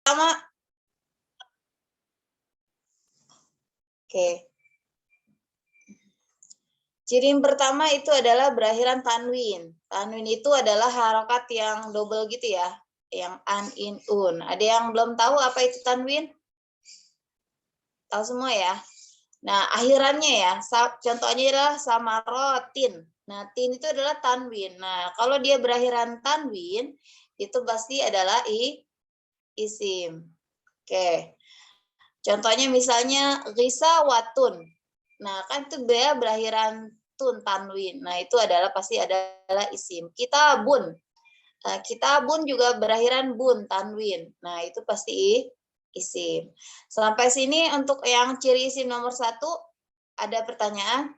pertama. Oke. Ciri yang pertama itu adalah berakhiran tanwin. Tanwin itu adalah harokat yang double gitu ya, yang an, in, un. Ada yang belum tahu apa itu tanwin? Tahu semua ya? Nah, akhirannya ya, contohnya adalah samarotin. Nah, tin itu adalah tanwin. Nah, kalau dia berakhiran tanwin, itu pasti adalah isim. Oke. Contohnya misalnya watun. Nah, kan itu dia berakhiran tun, tanwin. Nah, itu adalah pasti adalah isim. Kitabun. Nah, kitabun juga berakhiran bun, tanwin. Nah, itu pasti isim. Sampai sini untuk yang ciri isim nomor 1, ada pertanyaan?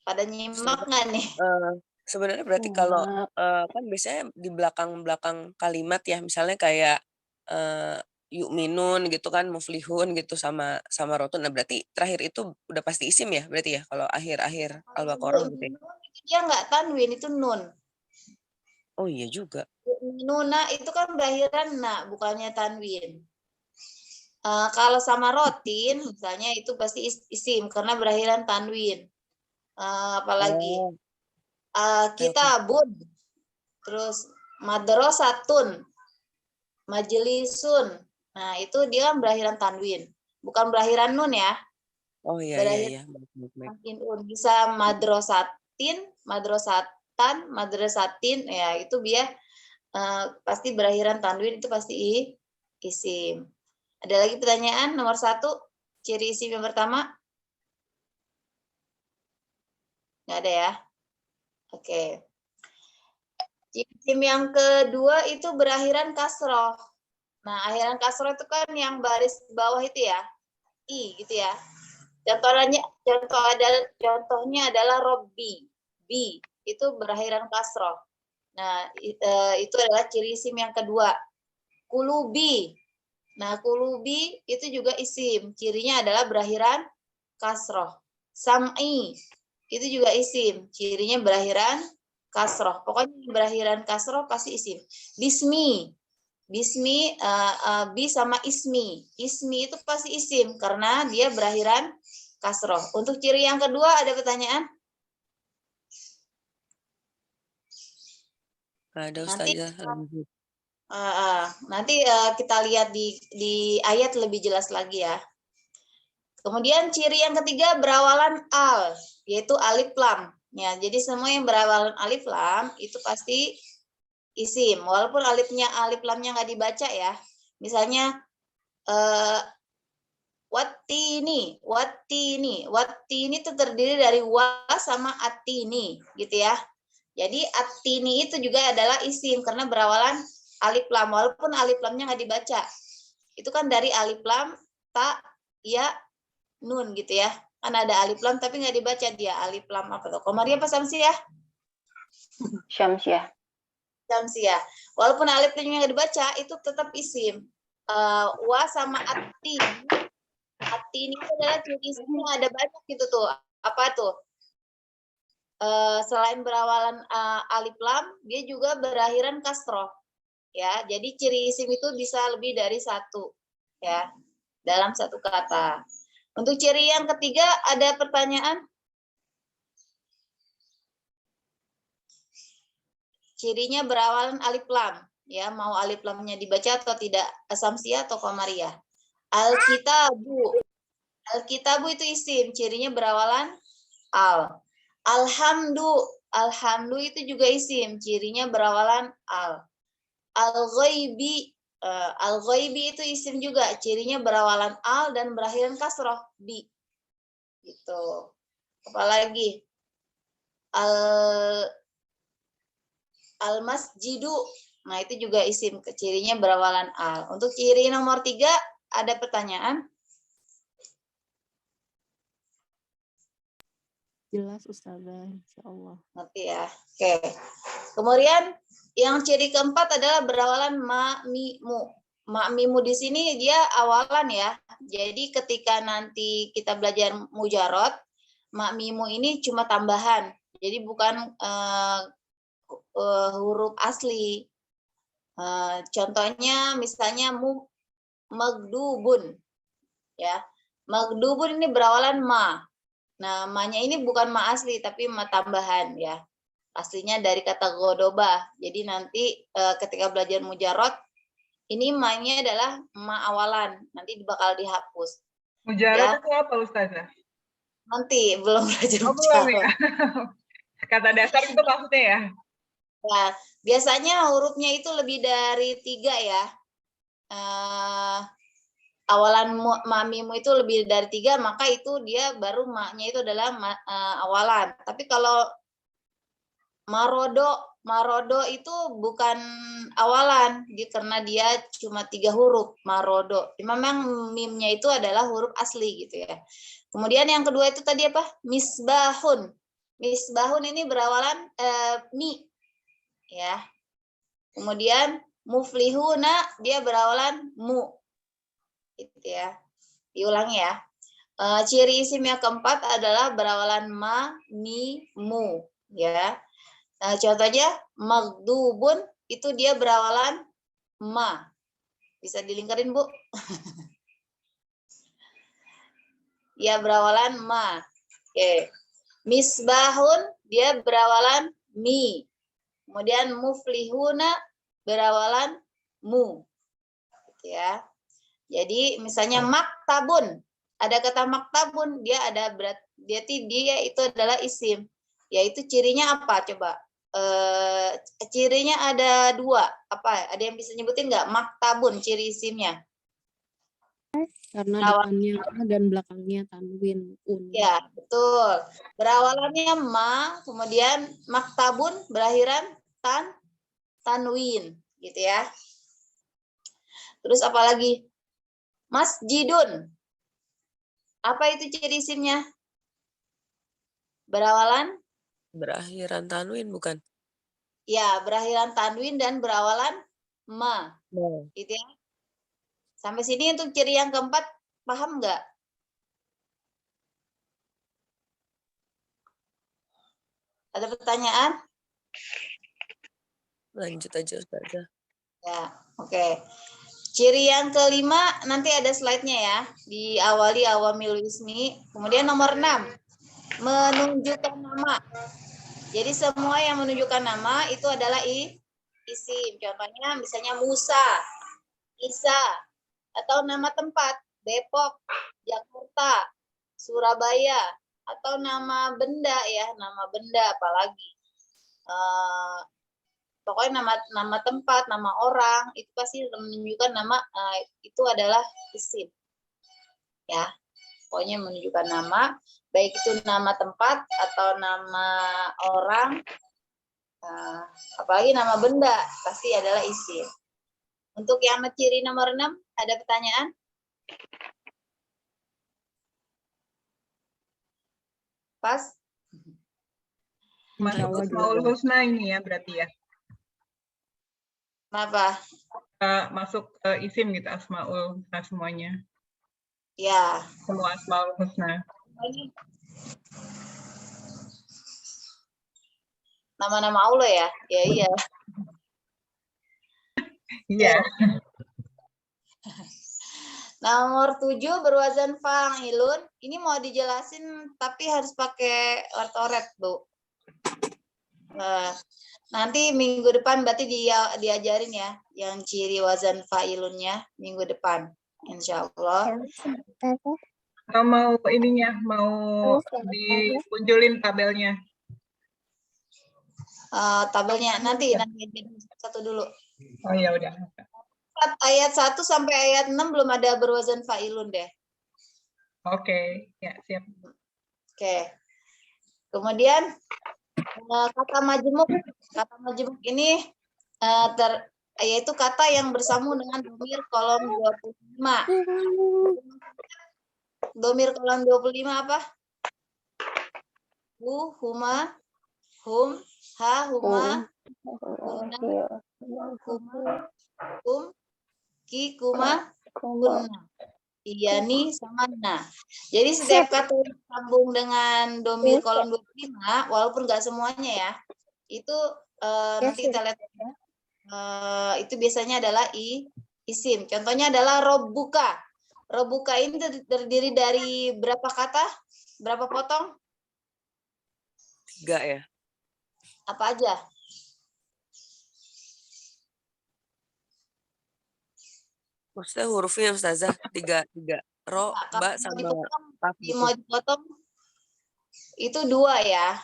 Pada nyimak nggak nih? Sebenarnya berarti kalau kan biasanya di belakang-belakang kalimat ya, misalnya kayak yu'minun gitu kan, muflihun gitu sama rotun. Nah, berarti terakhir itu udah pasti isim ya berarti ya kalau akhir-akhir Al-Baqarah gitu ya? Itu dia nggak tanwin, itu nun. Oh iya juga. Nuna itu kan berakhiran na, bukannya tanwin. Kalau sama rotin, misalnya itu pasti isim karena berakhiran tanwin. Apalagi Oh, oke. kitabun, terus madrasatun, majelisun. Nah, itu dia kan berakhiran tanwin, bukan berakhiran nun ya. Oh iya iya Berakhiran iya. Baik, baik. un. Bisa madrosatin, madrosatan, madrasatin, ya itu dia pasti berakhiran tanwin, itu pasti isim. Ada lagi pertanyaan nomor 1, ciri isim yang pertama? Nggak ada ya? Oke. Isim yang kedua itu berakhiran kasroh. Nah, akhiran kasroh itu kan yang baris bawah itu ya, i gitu ya. Contohnya adalah Robbi, bi itu berakhiran kasroh. Nah, itu adalah ciri isim yang kedua. Kulubi. Nah, kulubi itu juga isim, cirinya adalah berakhiran kasroh. Sam'i itu juga isim, cirinya berakhiran kasroh. Pokoknya berakhiran kasroh pasti isim. Bismi, bi sama ismi. Ismi itu pasti isim karena dia berakhiran kasroh. Untuk ciri yang kedua ada pertanyaan? Ada Nanti Ustazah lanjut. nanti kita lihat di ayat lebih jelas lagi ya. Kemudian ciri yang ketiga berawalan al, yaitu alif lam. Ya, jadi semua yang berawalan alif lam itu pasti isim, walaupun alif lamnya nggak dibaca ya. Misalnya watini itu terdiri dari wa sama atini, gitu ya. Jadi atini itu juga adalah isim karena berawalan alif lam, walaupun alif lamnya nggak dibaca. Itu kan dari alif lam, ta, ya, nun gitu ya. Kan ada alif lam tapi nggak dibaca dia. Alif lam apa tuh? Komariah apa Samsiah? Syamsiah. Samsiah. Walaupun alif lamnya nggak dibaca, itu tetap isim. Wa sama ati. Ati ini adalah ciri isimnya ada banyak gitu tuh. Apa tuh? Selain berawalan alif lam, dia juga berakhiran kasroh. Ya, jadi ciri isim itu bisa lebih dari satu. Ya, dalam satu kata. Untuk ciri yang ketiga ada pertanyaan? Cirinya berawalan alif lam. Ya, mau alif lamnya dibaca atau tidak, Samsiah atau Komariah. Alkitabu. Alkitabu itu isim, cirinya berawalan al. Alhamdu itu juga isim, cirinya berawalan al. Al-ghaibi. Al-ghaibi itu isim juga, cirinya berawalan al dan berakhiran kasroh, bi. Gitu. Apalagi al-masjidu. Nah, itu juga isim, cirinya berawalan al. Untuk ciri nomor 3, ada pertanyaan? Jelas Ustazah, insya Allah. Ngerti ya. Oke. Kemudian yang ciri keempat adalah berawalan ma'mimu. Ma'mimu di sini dia awalan ya. Jadi ketika nanti kita belajar mujarot, ma'mimu ini cuma tambahan. Jadi bukan huruf asli. Contohnya misalnya magdubun, ya. Magdubun ini berawalan ma. Nah, ma-nya ini bukan ma asli tapi ma tambahan, ya. Aslinya dari kata godoba. Jadi nanti ketika belajar mujarot, ini ma-nya adalah ma awalan. Nanti bakal dihapus. Mujarot Ya. itu apa Ustazah? Nanti belum belajar Oh, belum ya? mujarot. Kata dasar itu maksudnya ya? Ya, biasanya hurufnya itu lebih dari 3 ya. Awalan mamimu itu lebih dari 3, maka itu dia baru maknya itu adalah awalan. Tapi kalau marodo itu bukan awalan, karena dia cuma 3 huruf, marodo. Memang mimnya itu adalah huruf asli gitu ya. Kemudian yang kedua itu tadi apa? Misbahun. Misbahun ini berawalan mi, ya. Kemudian muflihuna dia berawalan mu, gitu ya. Diulangi ya. Ciri isim yang keempat adalah berawalan ma, mi, mu, ya. Nah, contohnya magdubun itu dia berawalan ma. Bisa dilingkarin, Bu? Ya, berawalan ma. Oke. Misbahun dia berawalan mi. Kemudian muflihuna berawalan mu. Gitu ya. Jadi misalnya maktabun, ada kata maktabun, dia itu adalah isim. Yaitu cirinya apa coba? Cirinya ada 2. Apa? Ada yang bisa nyebutin nggak? Maktabun ciri isimnya. Karena depannya A dan belakangnya tanwin un. Ya, betul. Berawalannya ma, kemudian maktabun berakhiran tanwin, gitu ya. Terus apa lagi? Masjidun. Apa itu ciri isimnya? Berawalan? Berakhiran tanwin bukan? Ya, berakhiran tanwin dan berawalan ma. Gitu ya. Sampai sini untuk ciri yang keempat, paham nggak? Ada pertanyaan? Lanjut aja Ustazah. Ya, oke. Ciri yang kelima, nanti ada slide-nya ya. Diawali awamil ismi. Kemudian nomor 6, menunjukkan nama. Jadi semua yang menunjukkan nama itu adalah isim. Contohnya misalnya Musa, Isa, atau nama tempat, Depok, Jakarta, Surabaya, atau nama benda ya, nama benda apalagi. Pokoknya nama tempat, nama orang itu pasti menunjukkan nama, itu adalah isim. Ya. Pokoknya menunjukkan nama, baik itu nama tempat atau nama orang, apalagi nama benda, pasti adalah isim. Untuk yang ciri nomor 6, ada pertanyaan? Pas? Masuk Jawa Asmaul juga. Husna ini ya berarti ya. Kenapa? Masuk isim gitu Asmaul Husna semuanya. Ya. Semua Asmaul Husna. Nama-nama Allah ya? Ya iya. Iya. Nomor 7 berwazan fa'ilun. Ini mau dijelasin tapi harus pakai ortoret, Bu. Nanti minggu depan berarti diajarin ya yang ciri wazan fa'ilunnya minggu depan. Insya Allah. Atau mau ininya, mau dimunculin tabelnya. Tabelnya nanti satu dulu. Oh ya udah. Ayat 1 sampai ayat 6 belum ada berwazan fa'ilun deh. Oke, ya siap. Oke. Kemudian kata majemuk. Kata majemuk ini yaitu kata yang bersambung dengan domir kolom 25. Domir kolom 25 apa? Hu, huma, hum, ha, huma, huna, huma, hum, ki, kuma, kunna. Iyani sama na. Jadi setiap kata yang sambung dengan domir kolom 25, walaupun nggak semuanya ya, itu nanti kita lihat itu biasanya adalah isim. Contohnya adalah robuka. Robuka ini terdiri dari berapa kata? Berapa potong? 3 ya. Apa aja? Maksudnya hurufnya Ustazah 3 ro, Kalau ba mau sama dipotong, kaf gitu. mau dipotong itu 2 ya.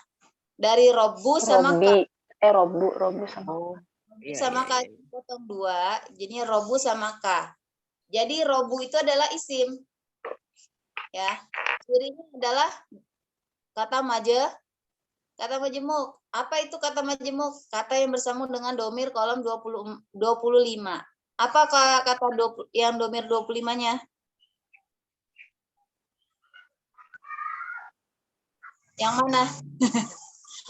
Dari robu sama ka. Robu sama Oh, iya, Sama iya, ka iya. dipotong 2, jadinya robu sama ka. Jadi robu itu adalah isim. Ya. Cirinya adalah kata majemuk. Apa itu kata majemuk? Kata yang bersambung dengan domir kolom 25. Apa kata yang domir 25-nya? Yang mana?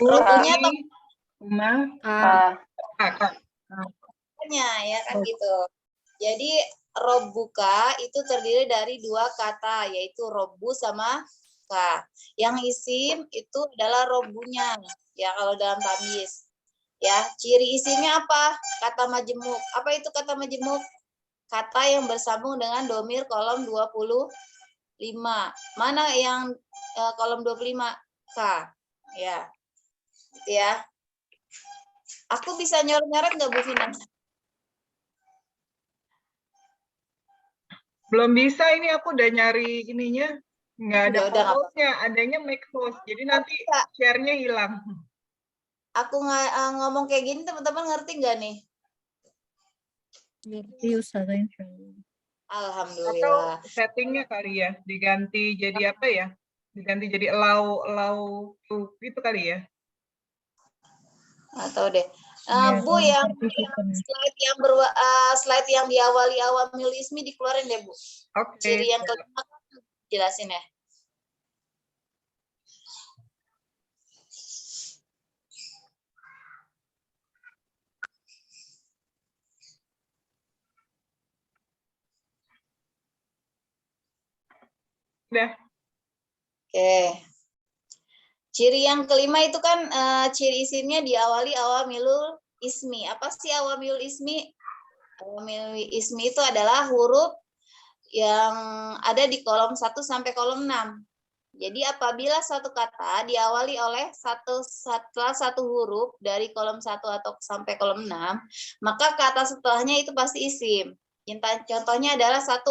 Robunya atau Uma, Ka. katanya ya kan gitu. Jadi robuka itu terdiri dari 2 kata, yaitu robu sama ka. Yang isim itu adalah robunya ya kalau dalam tamyiz. Ya, ciri isimnya apa? Kata majemuk. Apa itu kata majemuk? Kata yang bersambung dengan domir kolom 25. Mana yang kolom 25? Ka. Ya. Gitu ya. Aku bisa nyoret-nyoret nggak Bu Vina? belum bisa ini aku udah nyari ininya. Nggak ada Udah, nggak host-nya, adanya make host. Jadi nanti bisa. share-nya hilang. Aku ngomong kayak gini teman-teman ngerti nggak nih? Ngerti Ustazah, insyaallah. Atau Alhamdulillah. settingnya kali ya, diganti jadi apa ya? Diganti jadi allow to gitu kali ya. Atau deh. Ya, Bu yang participant. slide yang diawali awamil ismi dikeluarin deh Bu. Oke. Ciri yang kelima kan jelasin ya. Udah. Oke. Ciri yang kelima itu kan ciri isimnya diawali awamilul ismi. Apa sih awamilul ismi? Awamilul ismi itu adalah huruf yang ada di kolom 1 sampai kolom 6. Jadi apabila satu kata diawali oleh setelah satu huruf dari kolom 1 atau sampai kolom 6, maka kata setelahnya itu pasti isim. Contohnya adalah 1.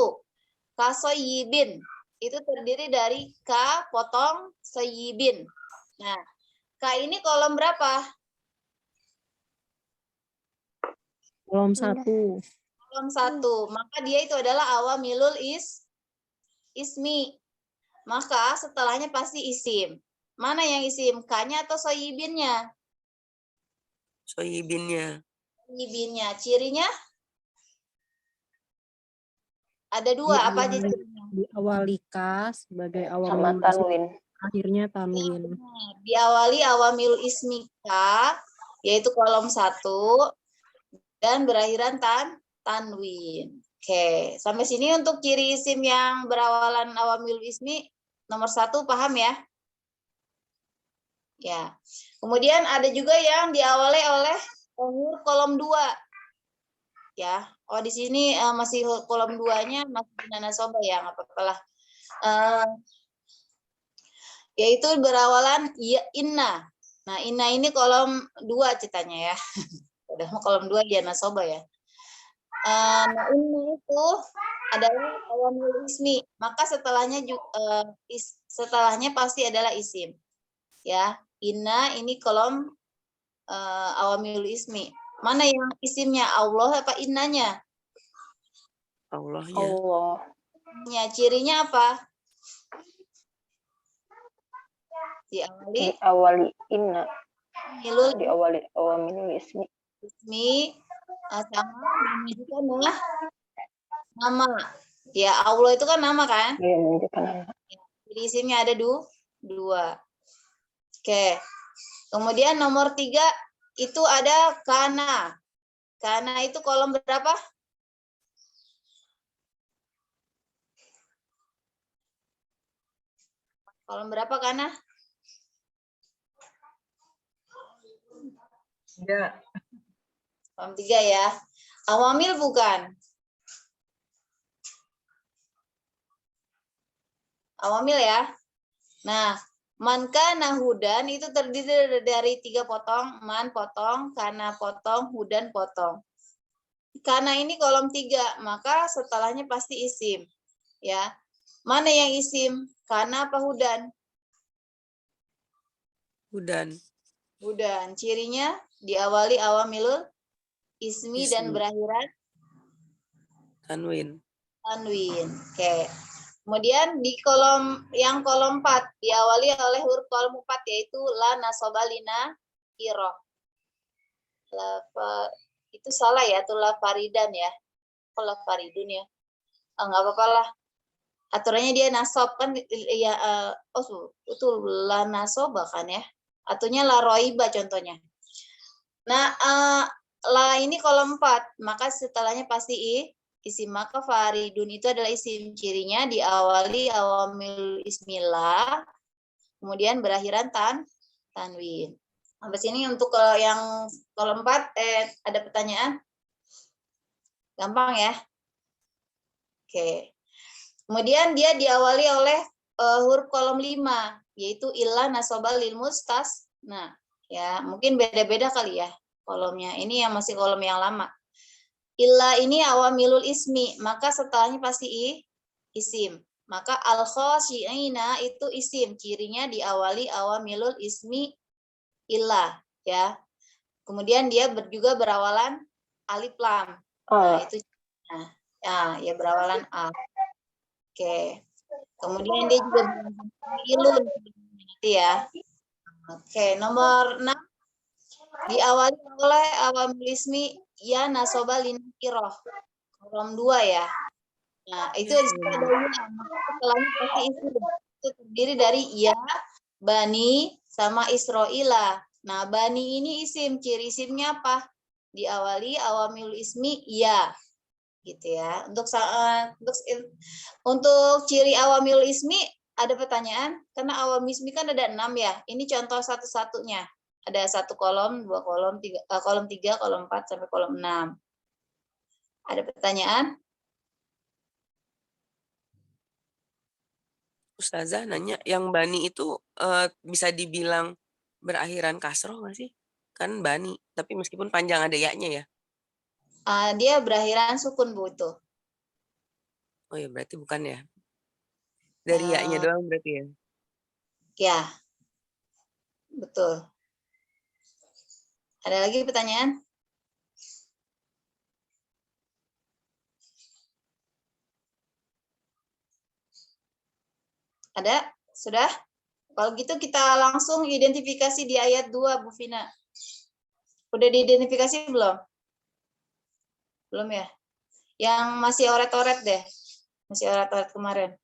Kasoyibin. Itu terdiri dari ka potong soyibin. Nah, ka ini kolom berapa? Kolom 1. Kolom 1. Maka dia itu adalah awamilul ismi. Maka setelahnya pasti isim. Mana yang isim? Ka-nya atau soyibinnya? Soyibinnya. Soyibinnya. Cirinya? Ada 2. Apa aja cirinya? Diawali ka sebagai awal Sama mula, tanwin. akhirnya tanwin. Diawali awamil ismi ka, yaitu kolom 1, dan berakhiran tanwin. Oke, sampai sini untuk ciri isim yang berawalan awamil ismi nomor 1 paham ya? Ya. Kemudian ada juga yang diawali oleh huruf kolom 2. Ya. Oh, di sini masih kolom 2-nya masih nasoba ya, nggak apa-apa lah. Yaitu berawalan inna. Nah, inna ini kolom 2 ceritanya ya. Udah mau kolom 2 ya nasoba ya. Nah, inna itu adalah awamil ismi. Maka setelahnya pasti adalah isim. Ya, inna ini kolom awamil ismi. Mana yang isimnya? Allah apa innanya? Allahnya. Allah. Ya, cirinya apa? Diawali inna. Milul Diawali awamilul ismi. ismi sama menunjukkan nama. Ya, Allah itu kan nama kan? Dia menunjukkan nama. Jadi isimnya ada 2. Oke. Kemudian nomor 3 itu ada kana. Kana itu kolom berapa? Kolom berapa kana? Ya. Kolom 3 ya. Awamil bukan. Awamil ya. Nah, man kana hudan itu terdiri dari 3 potong, man potong, kana potong, hudan potong. Karena ini kolom 3, maka setelahnya pasti isim. Ya. Mana yang isim? Kana apa hudan? Hudan. Hudan. Cirinya diawali awamilul ismi dan Ismi. berakhiran Tanwin. tanwin. Oke. Kemudian di kolom 4 diawali oleh huruf kolom 4 yaitu la nasobalina kiro. Itu salah ya, itu la faridan ya. Kalau faridun ya. Enggak apa-apa lah. Aturannya dia nasob kan ya itu la nasoba kan ya. Atunya la roiba contohnya. Nah, la ini kolom 4, maka setelahnya pasti isim, maka faridun itu adalah isim, cirinya diawali awamil ismillah kemudian berakhiran tanwin. Sampai sini untuk yang kolom 4 ada pertanyaan? Gampang ya? Oke. Kemudian dia diawali oleh huruf kolom 5 yaitu illa nasobal lil mustas. Nah, ya mungkin beda-beda kali ya kolomnya. Ini yang masih kolom yang lama. Illa ini awamilul ismi, maka setelahnya pasti isim. Maka al-khosyi'ina itu isim, cirinya diawali awamilul ismi illa ya. Kemudian dia juga berawalan alif lam. Nah, itu ya berawalan a. Oke. Kemudian dia juga ilun ya. Oke, nomor 6 diawali oleh awamil ismi ya nasoba linkiroh. Kolom 2 ya. Nah, itu ada ya, setelahnya pasti itu terdiri dari ya, bani, sama Israila. Nah, bani ini isim, ciri isimnya apa? Diawali awamil ismi ya. Gitu ya. Untuk ciri awamil ismi ada pertanyaan? Karena awamil ismi kan ada 6 ya. Ini contoh satu-satunya. Ada 1 kolom, 2 kolom, 3, kolom 3, kolom 4 sampai kolom 6. Ada pertanyaan? Ustazah nanya, yang bani itu bisa dibilang berakhiran kasroh nggak sih? Kan bani, tapi meskipun panjang ada ya-nya ya. Dia berakhiran sukun, Bu, itu. Oh ya, berarti bukan ya. Dari ya-nya doang berarti ya. Ya, betul. Ada lagi pertanyaan? Ada? Sudah? Kalau gitu kita langsung identifikasi di ayat 2, Bu Vina. Udah diidentifikasi belum? Belum ya? Yang masih oret-oret deh. Masih oret-oret kemarin.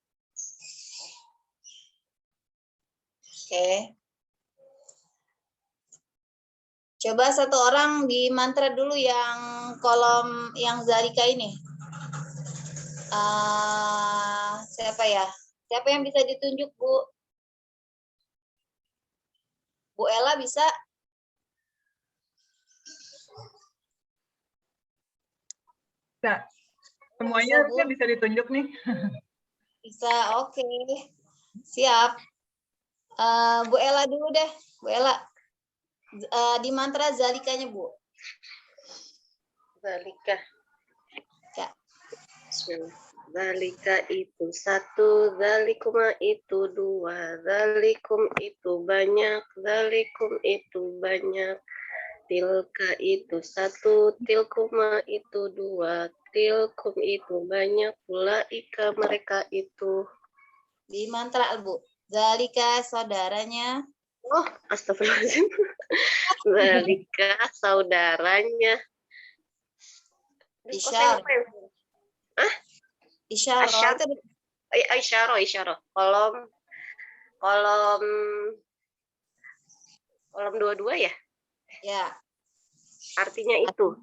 Oke. Coba satu orang di mantra dulu yang kolom yang Zalika ini. Siapa ya? Siapa yang bisa ditunjuk, Bu? Bu Ella bisa? Bisa. Semuanya harusnya bisa ditunjuk nih. Bisa, oke. Siap. Bu Ella dulu deh. Bu Ella. Di mantra Zalikanya, Bu. Zalika. Ya. Zalika itu 1, zalikuma itu 2, zalikum itu banyak, zalikum itu banyak, tilka itu 1, tilkuma itu 2, tilkum itu banyak, ulaika mereka itu. Di mantra, Bu. Zalika saudaranya. Oh, astagfirullahaladzim. Zalika saudaranya. Isyar. Isyarah itu Isyarah. Kolom 22 ya? ya. Artinya itu.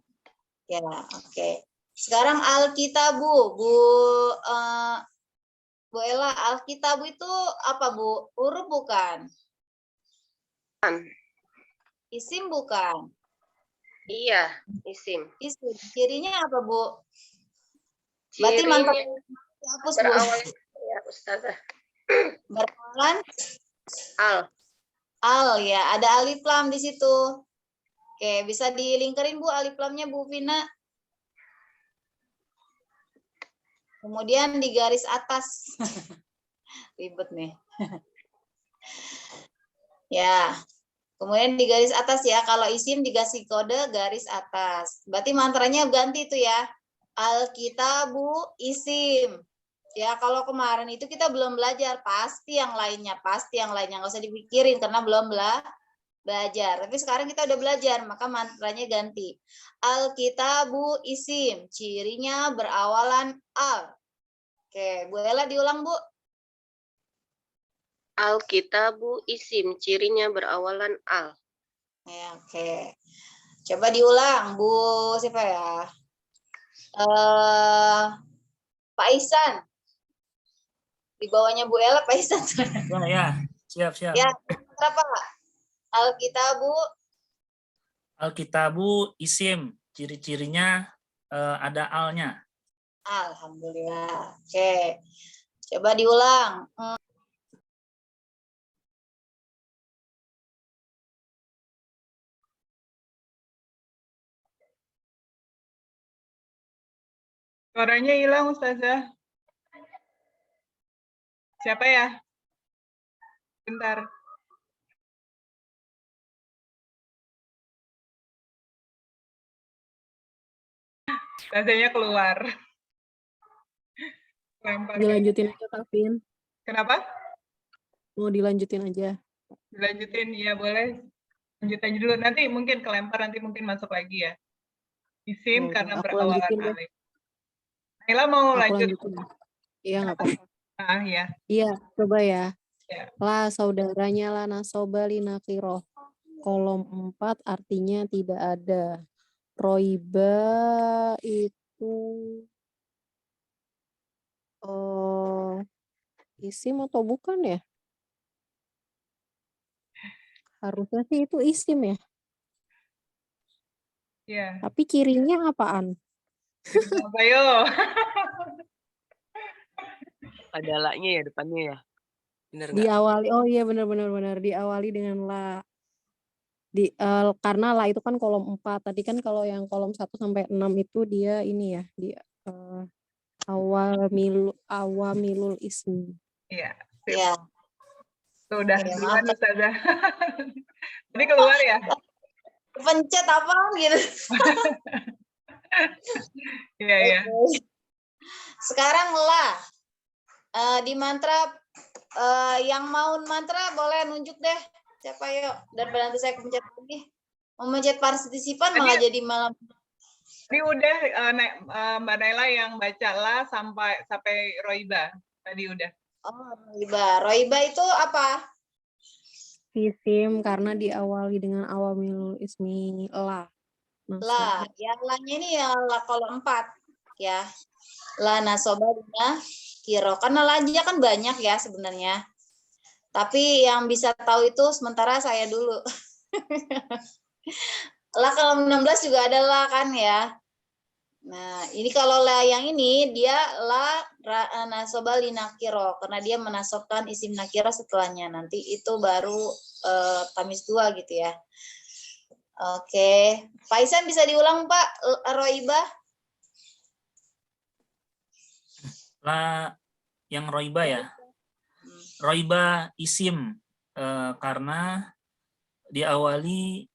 Ya, oke. Sekarang Alkitabu, Bu Ella, Alkitabu itu apa, Bu? Huruf bukan? Bukan. Isim bukan? Iya, isim. Isim. Cirinya apa, Bu? Berarti mantap. Cirinya Hapus, Bu. berawal ya, Ustazah. Berawalan Al. al ya, ada alif lam di situ. Oke, bisa dilingkarin Bu alif lamnya Bu Vina. Kemudian di garis atas. Ribet nih. Ya. Kemudian di garis atas ya, kalau isim dikasih kode garis atas. Berarti mantranya ganti itu ya. Alkitabu isim. Ya, kalau kemarin itu kita belum belajar, pasti yang lainnya, nggak usah dipikirin karena belum belajar. Tapi sekarang kita udah belajar, maka mantranya ganti. Alkitabu isim, cirinya berawalan al. Oke, Bu Ella diulang, Bu. Alkitabu isim, cirinya berawalan al. Ya, oke. Coba diulang, Bu. Siapa ya? Pak Ihsan. Di bawahnya Bu Ella, Pak Ihsan. Ya, siap. Ya, berapa? Alkitabu. Alkitabu isim, ciri-cirinya ada alnya. Alhamdulillah. Oke. Coba diulang. Suaranya hilang, Ustazah. Siapa ya? Bentar. Ustazahnya keluar. Lempar. Dilanjutin aja, Kak Vin. Kenapa? Mau dilanjutin aja. Dilanjutin, ya boleh. Lanjut aja dulu. Nanti mungkin kelempar, nanti mungkin masuk lagi ya. Isim karena Aku berawalan lanjutin deh. alif. Naila mau Aku lanjut? lanjutin. Iya, nggak apa-apa. Ah, ya. Iya, coba ya. Ya. La saudaranya la nasoba linakiroh. Kolom 4 artinya tidak ada. Roiba itu isim atau bukan ya? Harusnya sih itu isim ya. Ya. Tapi cirinya apaan? Apa yo? Ada la-nya ya depannya ya. Bener nggak? Diawali, oh iya benar. Diawali dengan la. Karena la itu kan kolom 4. Tadi kan kalau yang kolom 1 sampai 6 itu dia ini ya, di awamilul ismi. Iya. Ya. Tuh, udah Oke, duluan maaf. Ustazah. Tadi keluar ya? Pencet apa gitu. Iya, iya. Oke. Sekarang la. Di mantra yang mau mantra boleh nunjuk deh. Siapa yuk? Daripada nanti saya pencet lagi. Memencet partisipan malah jadi malam. Ini udah Mbak Naila yang baca la sampai Roiba. Tadi udah. Oh, Roiba. Roiba itu apa? Isim karena diawali dengan awamilul ismi la. La. Yang la-nya ini ya la kolom 4. Ya. La nasoba dina kiro. Karena la-nya kan banyak ya sebenarnya. Tapi yang bisa tahu itu sementara saya dulu. La kolom 16 juga ada la kan ya. Nah, ini kalau la yang ini dia la nasoba linakiro karena dia menasobkan isim nakiro setelahnya. Nanti itu baru tamis 2 gitu ya. Oke. Pak Ihsan bisa diulang Pak Roiba? La yang roiba ya. Roiba isim karena diawali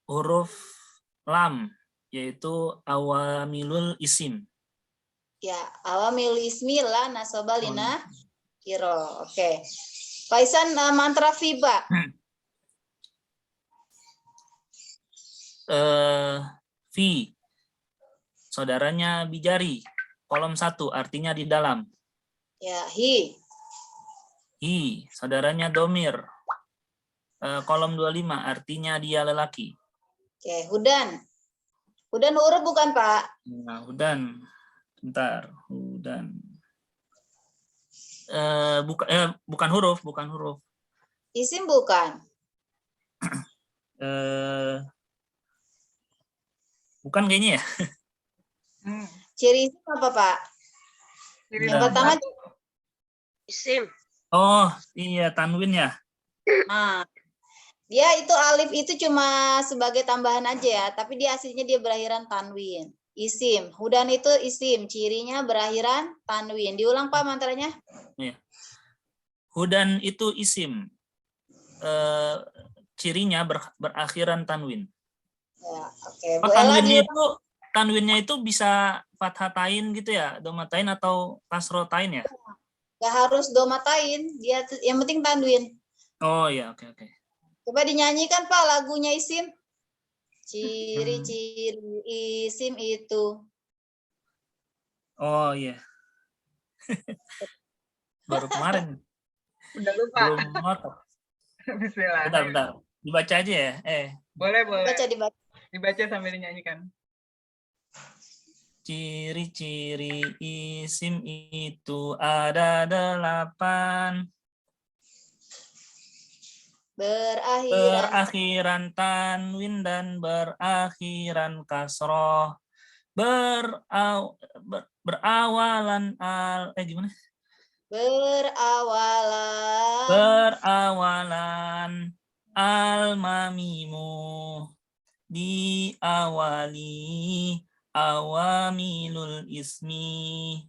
huruf lam yaitu awamilul isim. Ya, awamil ismi la nasoba lina kiro. Oke. Pak Ihsan mantra fiba. Fi saudaranya bijari. Kolom 1 artinya di dalam. Ya, hi. Hi saudaranya domir. Kolom 25 artinya dia lelaki. Oke, hudan. Hudan huruf bukan, Pak? Nah, hudan. Bentar, hudan. Bukan huruf. Isim bukan? Bukan kayaknya ya? Hmm. Ciri isim apa, Pak? Ciri Yang Udah. pertama, Isim. Oh, iya tanwin ya. nah, dia itu alif itu cuma sebagai tambahan aja ya, tapi dia aslinya dia berakhiran tanwin. Isim. Hudan itu isim, cirinya berakhiran tanwin. Diulang Pak mantranya. Hudan itu isim. Cirinya berakhiran tanwin. Ya, oke. Oh, Bu Ella tanwinnya itu bisa fathatain gitu ya, domatain atau kasrotain ya? nggak harus domatain, dia yang penting tanwin. Oh iya, oke. Coba dinyanyikan Pak lagunya isim. Ciri-ciri isim itu. Oh iya. Baru kemarin, Udah lupa. belum ngotot. Bismillah. Bentar. Dibaca aja ya. Boleh. Dibaca. Dibaca sambil dinyanyikan. Ciri-ciri isim itu ada 8. Berakhiran tanwin dan berakhiran kasroh. Berawalan gimana? Berawalan al-mamimu. Diawali awamilul ismi.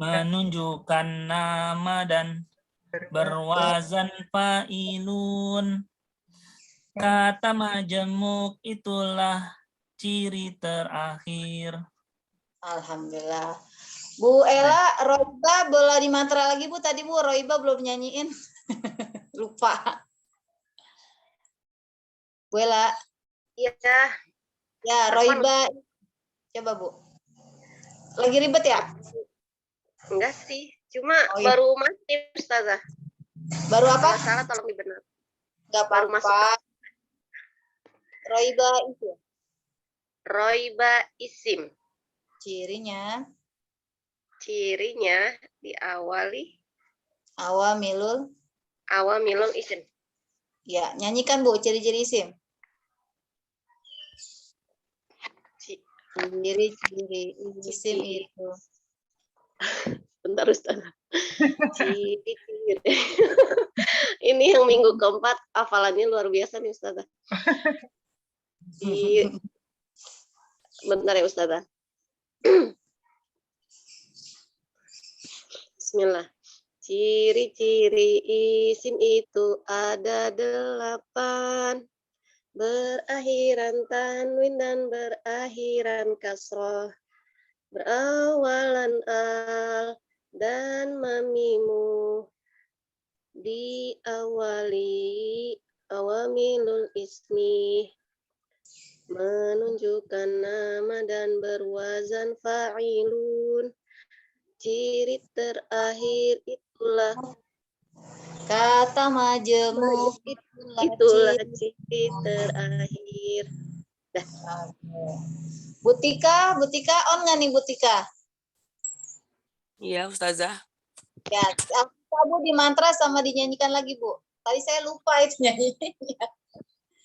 Menunjukkan nama dan berwazan fa'ilun. Kata majemuk itulah ciri terakhir. Alhamdulillah. Bu Ella, Roiba boleh dimantra lagi Bu. Tadi Bu Roiba belum nyanyiin. Lupa. Bu Ella. Iya. Ya, Roiba. Coba Bu. Lagi ribet ya? Enggak sih. Cuma Oh, iya. baru masuk Ustazah. Baru apa? Kalau salah tolong dibenar. Enggak Baru masuk. apa-apa. Roiba itu. Roiba isim. Cirinya Diawali awamilul isim. Ya, nyanyikan Bu ciri-ciri isim. Ciri-ciri isim itu. Bentar Ustazah. Ciri-ciri. Ini yang minggu keempat hafalannya luar biasa nih Ustazah. Bentar ya Ustazah. Bismillah. Ciri-ciri isim itu ada 8. Berakhiran tanwin dan berakhiran kasroh. Berawalan al dan mamimu. Diawali awamilul ismi. Menunjukkan nama dan berwazan fa'ilun. Ciri terakhir itulah Kata majemuk itulah ciri terakhir. Butika on nggak nih Butika? Iya, Ustazah. Ya, Bu di mantra sama dinyanyikan lagi Bu. Tadi saya lupa itu nyanyi.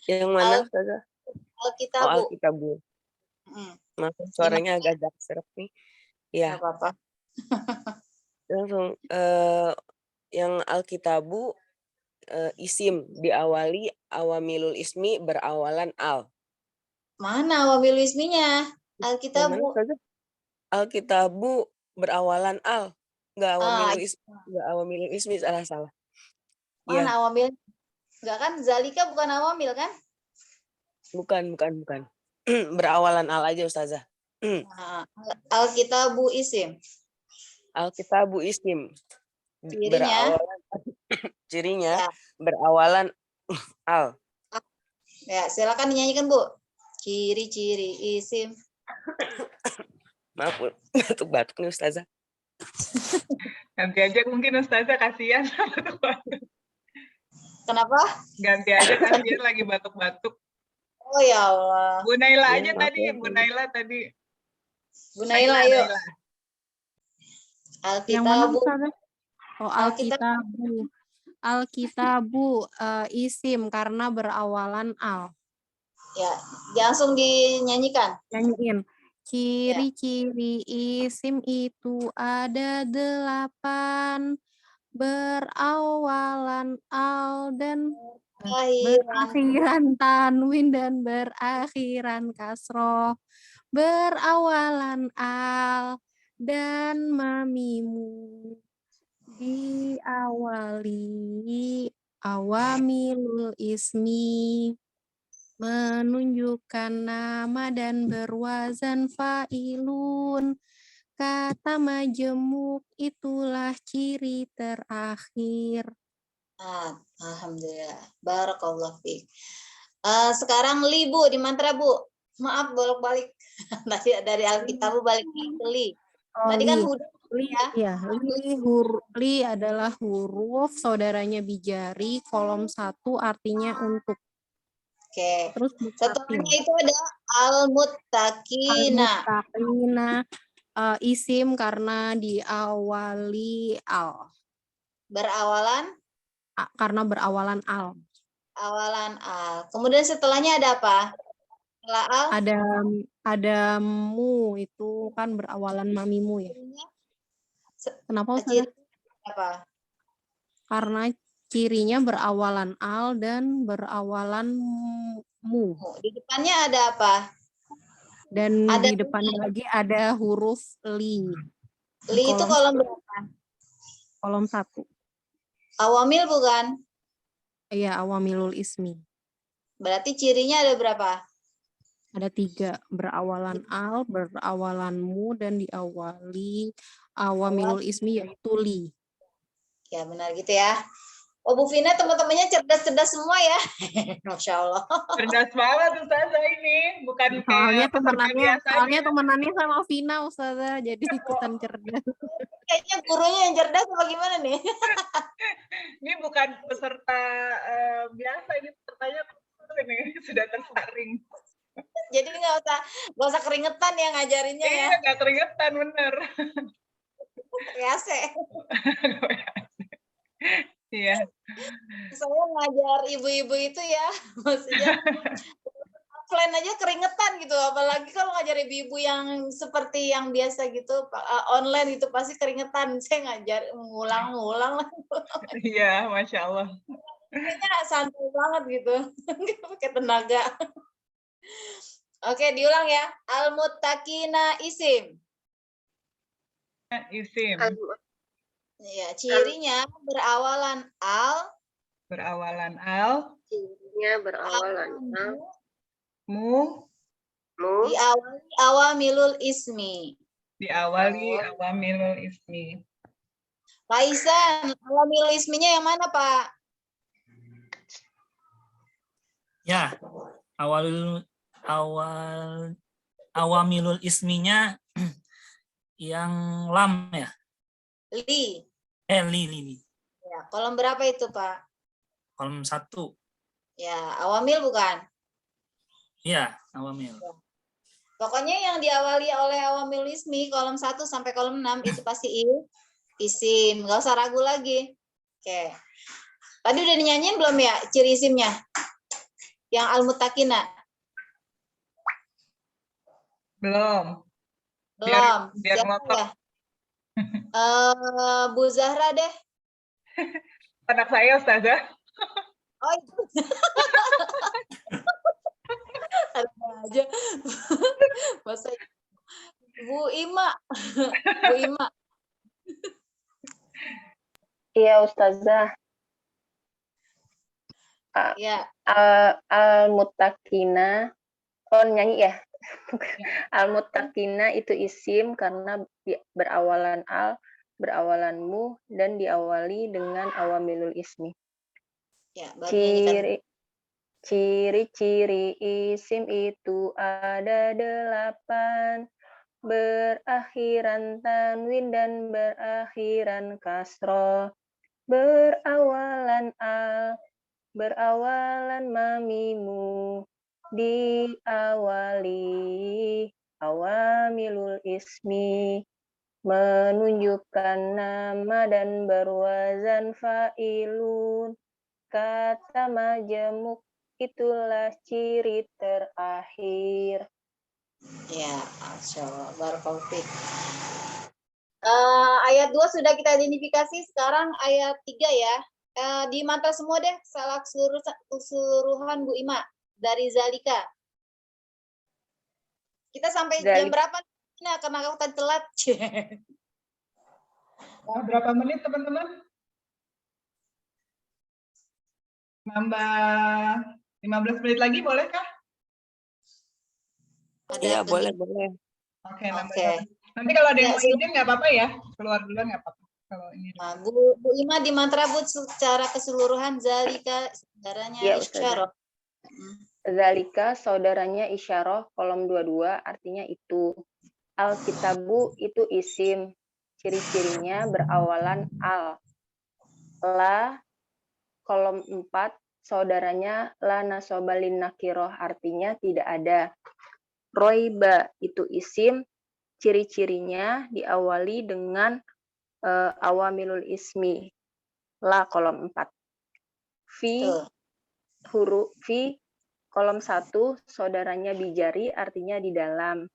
Yang mana, Ustazah? Alkitabu. Oh, Alkitabu. Maaf, suaranya agak serak nih. Ya. Nggak apa-apa. Langsung yang Alkitabu isim diawali awamilul ismi berawalan al. Mana awamilul isminya? Alkitabu. Alkitabu berawalan al. Enggak awamilul ismi salah. Mana Ya. awamil? Enggak kan? Zalika bukan awamil kan? Bukan. Berawalan al aja Ustazah. Nah, Alkitabu isim. Alkitabu isim. Cirinya ya. Berawalan al. Ya, silakan dinyanyikan Bu. Ciri-ciri isim. Maaf, batuk-batuk nih Ustazah. Ganti aja mungkin Ustazah, kasihan. Kenapa? Ganti aja, kasihan lagi batuk-batuk. Oh ya Allah. Bu Naila Ya, aja tadi. Bu Naila tadi. Bu Naila, yuk. Yang mana Alkitabu. Ustazah? Oh, Alkitabu isim karena berawalan al. Ya, langsung dinyanyikan. Nyanyiin. Ya. Ciri-ciri isim itu ada 8. Berawalan al dan berakhiran tanwin dan berakhiran kasroh. Berawalan al dan mamimu. Diawali awamilul ismi. Menunjukkan nama dan berwazan fa'ilun. Kata majemuk itulah ciri terakhir. Alhamdulillah. Barakallah fiik. Sekarang Li, Bu, di mantra, Bu. Maaf bolak-balik. Tadi dari Alkitab balik ke Li. Tadi kan Huda Li, ya. ya, li adalah huruf saudaranya bijari, kolom 1 artinya untuk. Oke. Terus Setelahnya itu ada al-muttaqina. Al-muttaqina, isim karena diawali al. Berawalan Karena berawalan al. awalan al. Kemudian setelahnya ada apa? Setelah al Ada mu, itu kan berawalan mamimu ya. Kenapa Ustazah? ciri apa? Karena cirinya berawalan al dan berawalan mu. Di depannya ada apa? Dan Ada di depannya lagi ada huruf li. Li itu kolom berapa? Kolom 1. Awamil bukan? Iya, awamilul ismi. Berarti cirinya ada berapa? Ada 3, berawalan al, berawalan mu, dan diawali awamilul ismi yaitu li. Ya benar gitu ya. Oh Bu Vina teman-temannya cerdas-cerdas semua ya. Masya Allah. Cerdas banget Ustazah ini, bukan Soalnya kayak peserta biasanya. temenannya sama Vina Ustazah, jadi ikutan cerdas. Kayaknya gurunya yang cerdas apa gimana nih? Ini bukan peserta biasa, ini pesertanya ini sudah tersaring. Jadi nggak usah keringetan ya ngajarinnya ya. Iya, nggak keringetan bener. Rease. Iya. Saya ngajar ibu-ibu itu ya, maksudnya offline aja keringetan gitu, apalagi kalau ngajar ibu-ibu yang seperti yang biasa gitu, online itu pasti keringetan. Saya ngajar ngulang-ngulang lah. Iya, Masya Allah. Kayaknya santai banget gitu, pakai tenaga. Oke, diulang ya. Al-muttaqina isim. Isim. Ya, cirinya berawalan al. Berawalan al. Cirinya berawalan al. Mu. Diawali awamilul ismi. Diawali awamilul ismi. Pak Isan, awamilul isminya yang mana Pak? Ya, awamilul isminya yang lam ya. Li. Li. Ya, kolom berapa itu Pak? Kolom 1. Ya, awamil bukan? Iya, awamil. Pokoknya yang diawali oleh awamil ismi kolom 1 sampai kolom 6 itu pasti isim, nggak usah ragu lagi. Oke. Tadi udah dinyanyiin belum ya ciri isimnya? Yang al-muttaqina? Belum. Belum. Biar Siapa ngotot. ya? Bu Zahra deh. Anak saya Ustazah. Oh itu. Ada aja. Masa Bu Ima. Bu Ima. Iya Ustazah. Ya. Al-muttaqina. Oh nyanyi ya? Al-muttaqina itu isim karena berawalan al, berawalan mu, dan diawali dengan awamilul ismi. Ya, Ciri-ciri isim itu ada 8. Berakhiran tanwin dan berakhiran kasroh. Berawalan al, berawalan mamimu. Diawali awamilul ismi. Menunjukkan nama dan berwazan fa'ilun. Kata majemuk itulah ciri terakhir. Ya, Masya Allah. Barakallahu fiik. Ayat 2 sudah kita identifikasi, sekarang ayat 3 ya. Di mata semua deh, salah keseluruhan Bu Ima dari Zalika. Kita sampai jam berapa? Nah, karena aku tadi telat. Berapa menit teman-teman? Nambah 15 menit lagi bolehkah? Iya, boleh. Oke, nambah Oke. 15. Nanti kalau ada yang Ya, mau izin nggak apa-apa ya, keluar duluan nggak apa-apa. Kalau ini. Nah, Bu Ima di mantra Bu secara keseluruhan Zalika saudaranya Ya, Isyarah. Zalika saudaranya isyarah kolom 22 artinya itu. Alkitabu itu isim. Ciri-cirinya berawalan al. La kolom 4 saudaranya la nasobalin nakiroh artinya tidak ada. Roiba itu isim. Ciri-cirinya diawali dengan awamilul ismi. La kolom 4. Fi huruf fi kolom 1 saudaranya bijari artinya di dalam.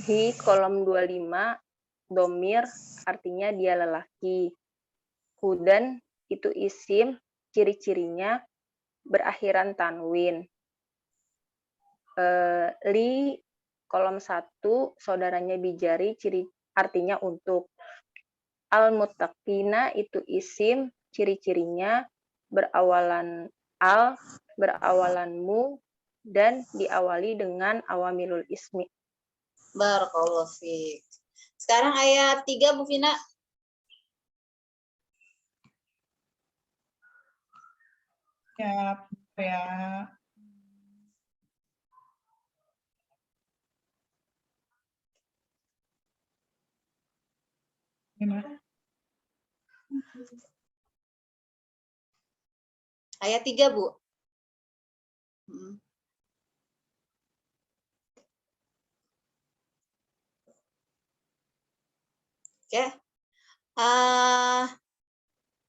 Hi kolom 25 domir artinya dia lelaki. Hudan itu isim, ciri-cirinya berakhiran tanwin. Li kolom 1 saudaranya bijari ciri artinya untuk. Al-muttaqina itu isim, ciri-cirinya berawalan al, berawalan mu, dan diawali dengan awamilul ismi. Barakallahu fiik. Sekarang ayat 3 Bu Vina. Ya. Gimana? Ayat 3 Bu. Oke.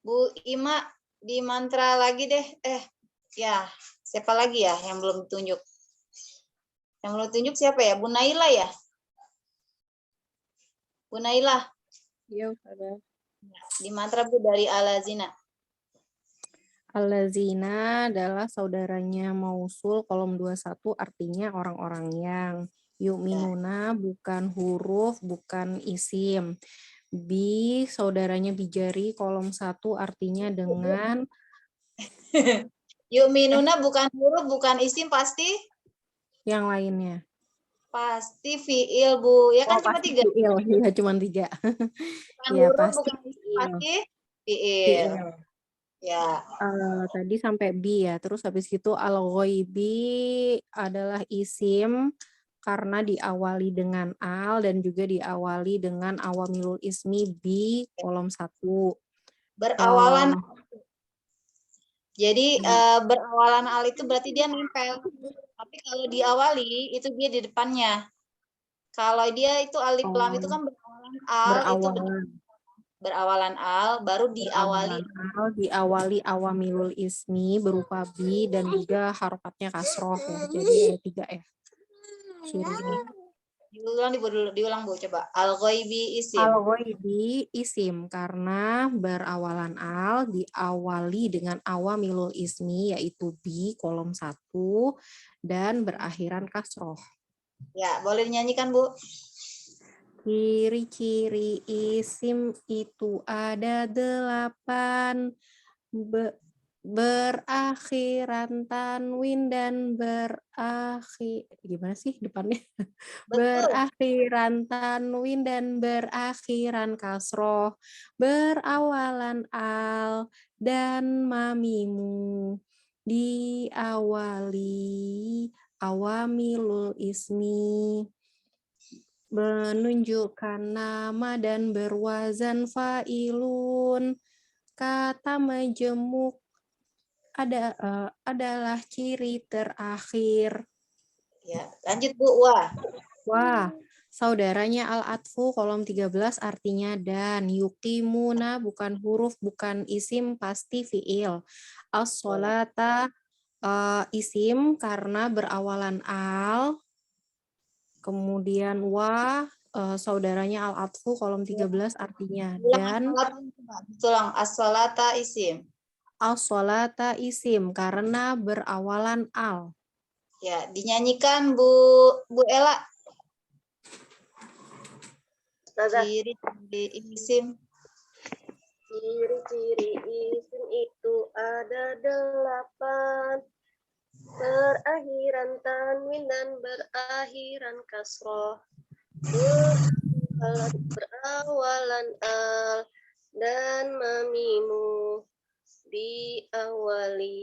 Bu Ima di mantra lagi deh. Ya, siapa lagi ya yang belum ditunjuk? Yang belum ditunjuk siapa ya? Bu Naila ya? Bu Naila. Iya, Ustazah. Di mantra Bu dari Alazina. Allazina adalah saudaranya mausul kolom 21 artinya orang-orang yang. Yu'minuna bukan huruf, bukan isim. Bi saudaranya bijari kolom 1 artinya dengan. Yu'minuna bukan huruf, bukan isim pasti? Yang lainnya. Pasti fiil Bu. Ya kan cuma 3. Fiil, ya cuma 3. Bukan Ya huruf, pasti bukan isim, fiil. pasti fiil. Ya. Tadi sampai bi ya, terus habis itu al-ghaibi adalah isim karena diawali dengan al dan juga diawali dengan awamilul ismi bi kolom 1. Berawalan. Jadi berawalan al itu berarti dia nempel. Tapi kalau diawali itu dia di depannya. Kalau dia itu alif lam itu kan berawalan al, itu berawalan al, baru diawali awamilul ismi berupa bi dan juga harokatnya kasroh ya. Jadi ada 3 ya. Cirinya. Diulang Bu, coba. Al-ghaibi isim. Al-ghaibi isim karena berawalan al diawali dengan awamilul ismi yaitu bi kolom 1 dan berakhiran kasroh. Ya, boleh dinyanyikan Bu. Ciri-ciri isim itu ada 8, berakhiran tanwin dan gimana sih depannya? Berakhiran tanwin dan berakhiran kasroh, berawalan al dan mamimu, diawali awamilul ismi, menunjukkan nama dan berwazan fa'ilun. Kata majemuk adalah ciri terakhir. Ya, lanjut Bu. Wah, saudaranya al-atfu kolom 13 artinya dan. Yuqimuna bukan huruf, bukan isim, pasti fiil. As-sholata Isim karena berawalan al, kemudian wa, saudaranya al-atfu kolom 13 artinya, dan Tulang as-sholata isim. as-sholata isim karena berawalan al. Ya, dinyanyikan Bu Ella. Ustazah, Ciri isim. ciri-ciri isim itu ada 8. Berakhiran tanwin dan berakhiran kasroh. Berawalan al dan mamimu. Diawali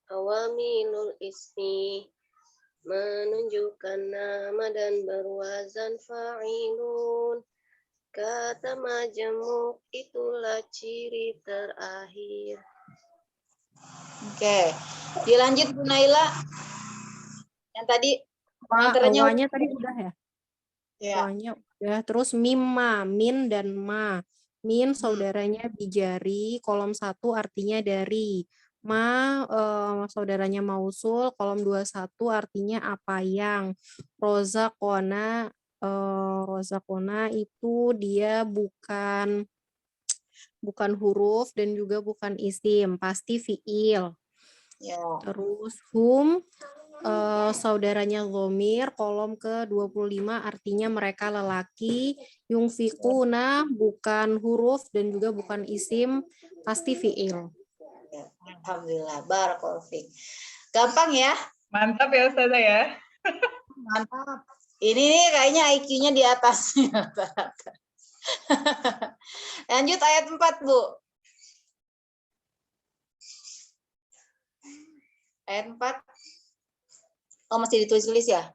awamilul ismi. Menunjukkan nama dan berwazan fa'ilun. Kata majemuk itulah ciri terakhir. Oke. Dilanjut Bu Naila. Yang tadi pengantarnya Wa-nya tadi udah ya? ya. Wa-nya udah. Terus mimma, min dan ma. Min saudaranya bijari, kolom 1 artinya dari. Ma saudaranya mausul, kolom 21 artinya apa yang. Rozakona, rozakona itu dia bukan huruf dan juga bukan isim, pasti fiil. Ya. Terus saudaranya dhamir, kolom ke-25 artinya mereka lelaki. Yungfikuna bukan huruf dan juga bukan isim, pasti fiil. Alhamdulillah, barakallahu fiik. Gampang ya? Mantap ya Ustazah ya. Mantap. Ini nih kayaknya IQ-nya di atas. Lanjut ayat 4, Bu. Ayat 4. Oh, masih ditulis-tulis ya?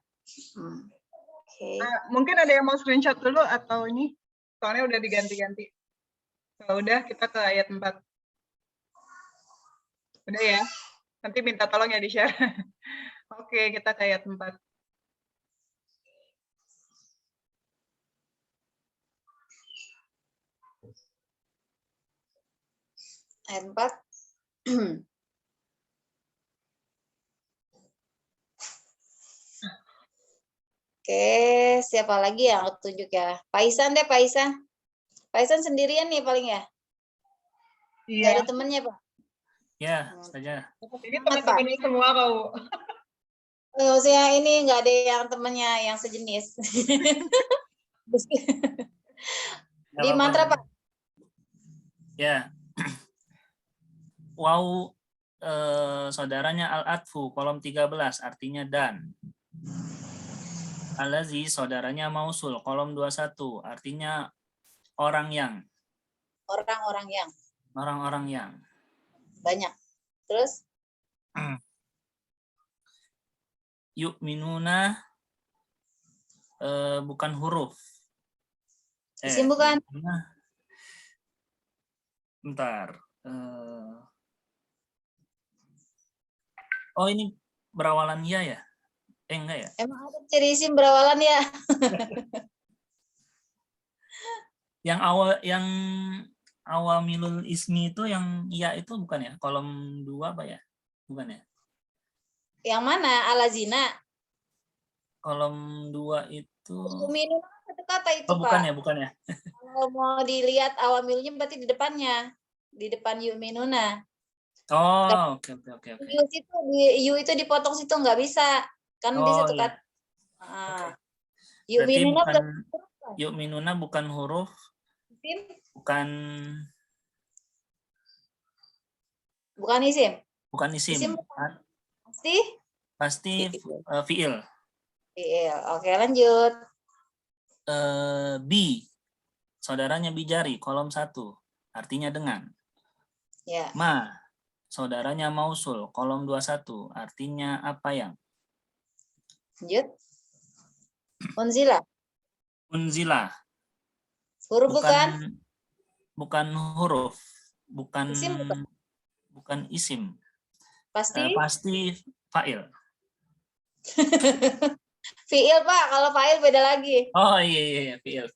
Oke. Mungkin ada yang mau screenshot dulu atau ini? Soalnya udah diganti-ganti. Kalau udah kita ke ayat 4. Udah ya? Nanti minta tolong ya di-share. Oke, kita ke ayat 4. Ayat 4. Oke, siapa lagi yang aku tunjuk ya? Pak Isan deh, Pak Isan. Pak Isan sendirian nih paling ya? Nggak ada Iya. temennya, Pak? Ya, Ustazah. Ini teman-temannya semua kau. Maksudnya ini nggak ada yang temennya yang sejenis. Di Nggak mantra, apa-apa. Pak. Ya. Wow, saudaranya al-atfu kolom 13 artinya dan. Alazi saudaranya mausul kolom 21 artinya orang yang. Orang-orang yang. Orang-orang yang. Banyak. Terus? Yu'minuna bukan huruf. Isim bukan? Bentar. Oh, ini berawalan ya? Enggak ya? Emang ada ciri isim berawalan ya? Yang awamilul ismi itu yang ya itu bukan ya? Kolom 2 apa ya? Bukan ya? Yang mana? Alazina? Kolom 2 itu. Minum satu kata itu, Oh, bukan Pak. ya, bukan ya. Kalau mau dilihat awamilnya berarti di depannya. Di depan yu'minuna. Oh, oke. Yu itu dipotong situ nggak bisa. Kan di Oh, satu iya. kata. Berarti Yu'minuna bukan yu'minuna bukan huruf, bukan isim. bukan isim. Isim Pasti fiil. Fiil. Oke, lanjut. Bi, saudaranya bijari, kolom 1, artinya dengan. Ya. Ma, saudaranya mausul, kolom 21, artinya apa yang. Lanjut. Unzila. Unzila. Huruf bukan? Bukan huruf, bukan Isim bukan? Bukan isim. Pasti? Pasti fa'il. Fiil, Pak. Kalau fa'il beda lagi. Oh iya, fiil.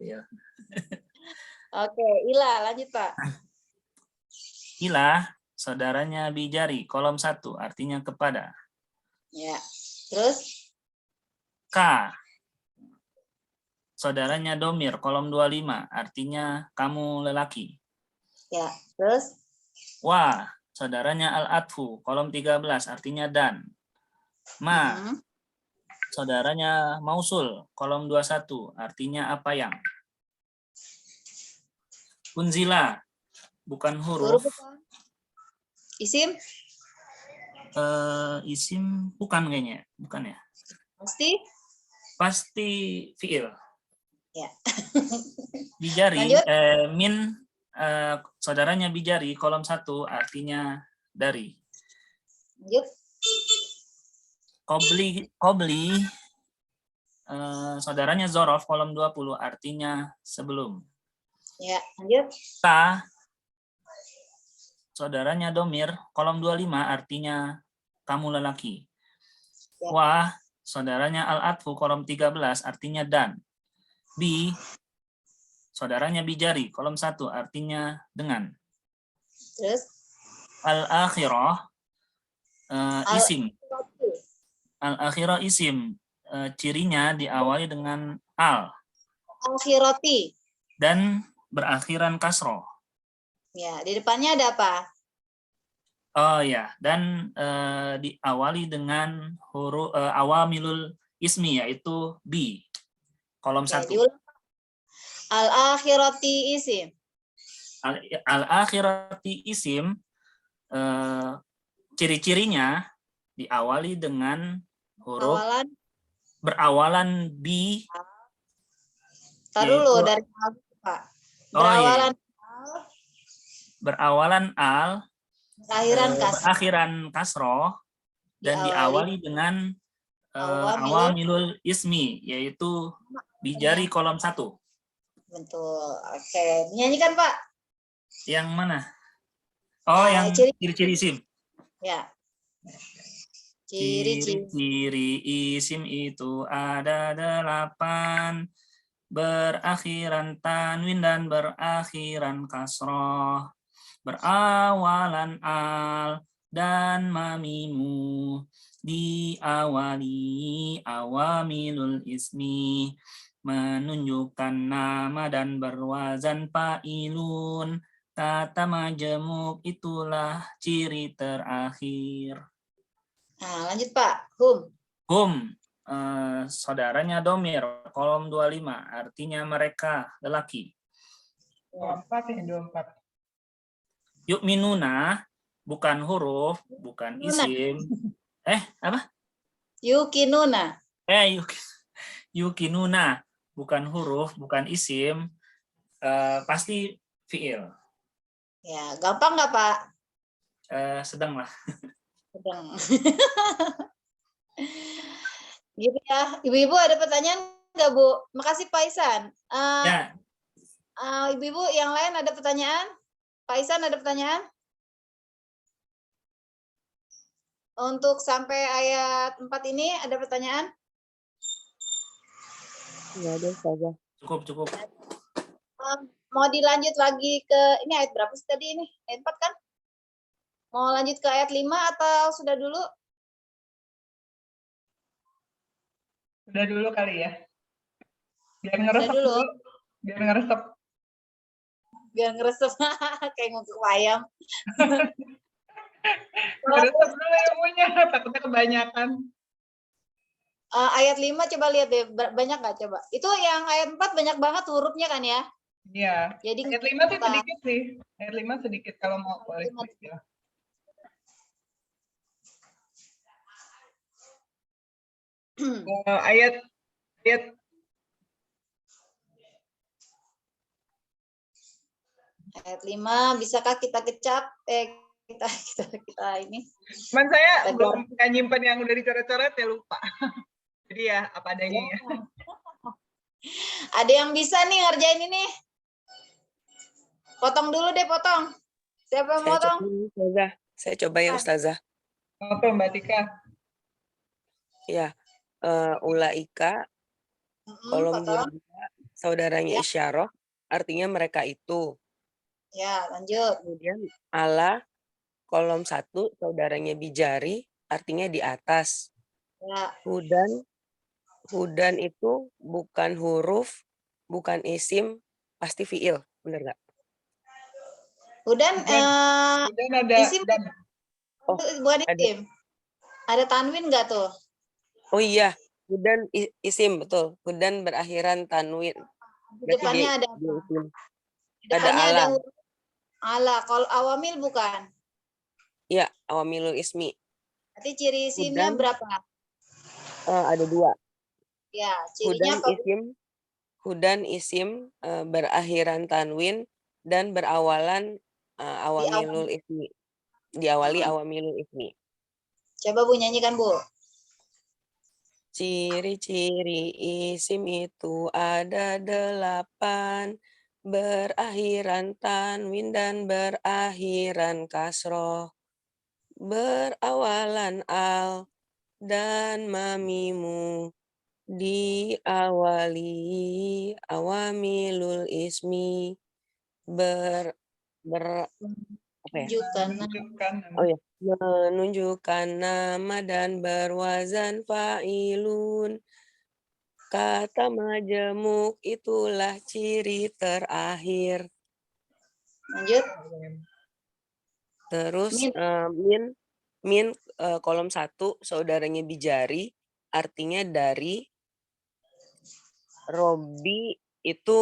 Oke, Ila, lanjut, Pak. Ila, saudaranya bijari, kolom 1, artinya kepada. Ya. Terus K, saudaranya domir, kolom 25, artinya kamu lelaki. ya. Terus Wa, saudaranya al-atfu, kolom 13, artinya dan. Ma, mm, saudaranya mausul, kolom 21, artinya apa yang. Unzila, bukan huruf huruf. apa? Isim Isim bukan kayaknya, bukan ya. pasti. Pasti fiil. Ya. Bijari, Lanjut. min, saudaranya bijari, kolom 1, artinya dari. Lanjut. Qobli, saudaranya zorof, kolom 20, artinya sebelum. Ya. Lanjut. Ta, saudaranya domir, kolom 25, artinya kamu lelaki. Ya. Wah, saudaranya al-atfu, kolom 13, artinya dan. Bi, saudaranya bijari, kolom 1, artinya dengan. Terus Al-akhirah, isim. al-akhirati. Al-akhirah isim, cirinya diawali dengan al Al-akhirati. dan berakhiran kasroh. Ya, di depannya ada apa? Oh ya, dan diawali dengan huruf awamilul ismi, yaitu bi, kolom Oke, 1. diulang. Al-akhirati isim. Al-akhirati isim, ciri-cirinya diawali dengan huruf Awalan. berawalan bi, Taruh dulu yaitu dari al, Pak. Oh, iya. Berawalan al, berawalan al, akhiran kas. berakhiran kasroh, dan diawali dengan awamilul ismi, yaitu bijari kolom 1. Betul. Oke, nyanyikan Pak. Yang mana? Oh, yang ciri-ciri isim. Ya. Ciri-ciri. Ciri-ciri isim itu ada 8. Berakhiran tanwin dan berakhiran kasroh. Berawalan al dan mamimu. Diawali awamilul ismi. Menunjukkan nama dan berwazan fa'ilun. Kata majemuk itulah ciri terakhir. Nah, lanjut Pak. Hum. Saudaranya domir, kolom 25, artinya mereka lelaki. 24 ya, 24. Yuk minuna, bukan huruf, bukan isim. Apa? Yukinuna. Yukinuna, bukan huruf, bukan isim. Pasti fiil. Ya, gampang nggak Pak? Sedang lah. Sedang. Gitu ya. Ibu-ibu ada pertanyaan nggak Bu? Makasih Pak Isan. Ya. Ibu-ibu yang lain ada pertanyaan? Pak Isan ada pertanyaan? Untuk sampai ayat 4 ini ada pertanyaan? Nggak ada saja. Cukup. Mau dilanjut lagi ke, ini ayat berapa sih tadi ini? Ayat 4 kan? Mau lanjut ke ayat 5 atau sudah dulu? Udah dulu kali ya. Biar ngeresep dulu. dulu. Biar ngeresep. Biar ngeresep kayak ngungkuk ayam. Ngeresep dulu ilmunya, takutnya kebanyakan. Ayat 5 coba lihat deh, banyak nggak coba? Itu yang ayat 4 banyak banget hurufnya kan ya? Iya. Jadi Ayat 5 sih sedikit sih. Ayat 5 sedikit kalau mau boleh. Ya. Ayat Ayat 5, bisakah kita kecap? Kita ini. Cuman saya belum nggak nyimpen yang udah dicoret-coret ya, lupa. Jadi ya apa adanya ya. Ada yang bisa nih ngerjain ini? Potong dulu deh, potong. Siapa yang potong? Saya coba ya Ustazah. Oke Mbak Tika. Ya, ulaika, kolom 22, saudaranya isyarah, artinya mereka itu. Ya, lanjut. Kemudian ala, kolom 1 saudaranya Bijari, artinya di atas. Ya. Hudan itu bukan huruf, bukan isim, pasti fiil, bener nggak? Hudan Hudan ada isim dan Oh, bukan ada. isim. Ada tanwin nggak tuh? Oh iya, hudan isim, betul. Hudan berakhiran tanwin. Di Berarti depannya ada dia apa? isim. Di depannya ala. ada huruf ala. Kalau awamil bukan. Iya, awamilul ismi. Berarti ciri isimnya Hudan. berapa? Ada 2. Ya, cirinya apa? Bu? Hudan isim berakhiran tanwin dan berawalan awamilul ismi. Diawali awamilul ismi. Coba Bu nyanyikan Bu. Ciri-ciri isim itu ada 8, berakhiran tanwin dan berakhiran kasroh, berawalan al dan mamimu, diawali awamilul ismi, apa ya? menunjukkan Oh ya, menunjukkan nama dan berwazan fa'ilun. Kata majemuk itulah ciri terakhir. Lanjut. Terus Min. min kolom 1 saudaranya Bijari, artinya dari. Robi itu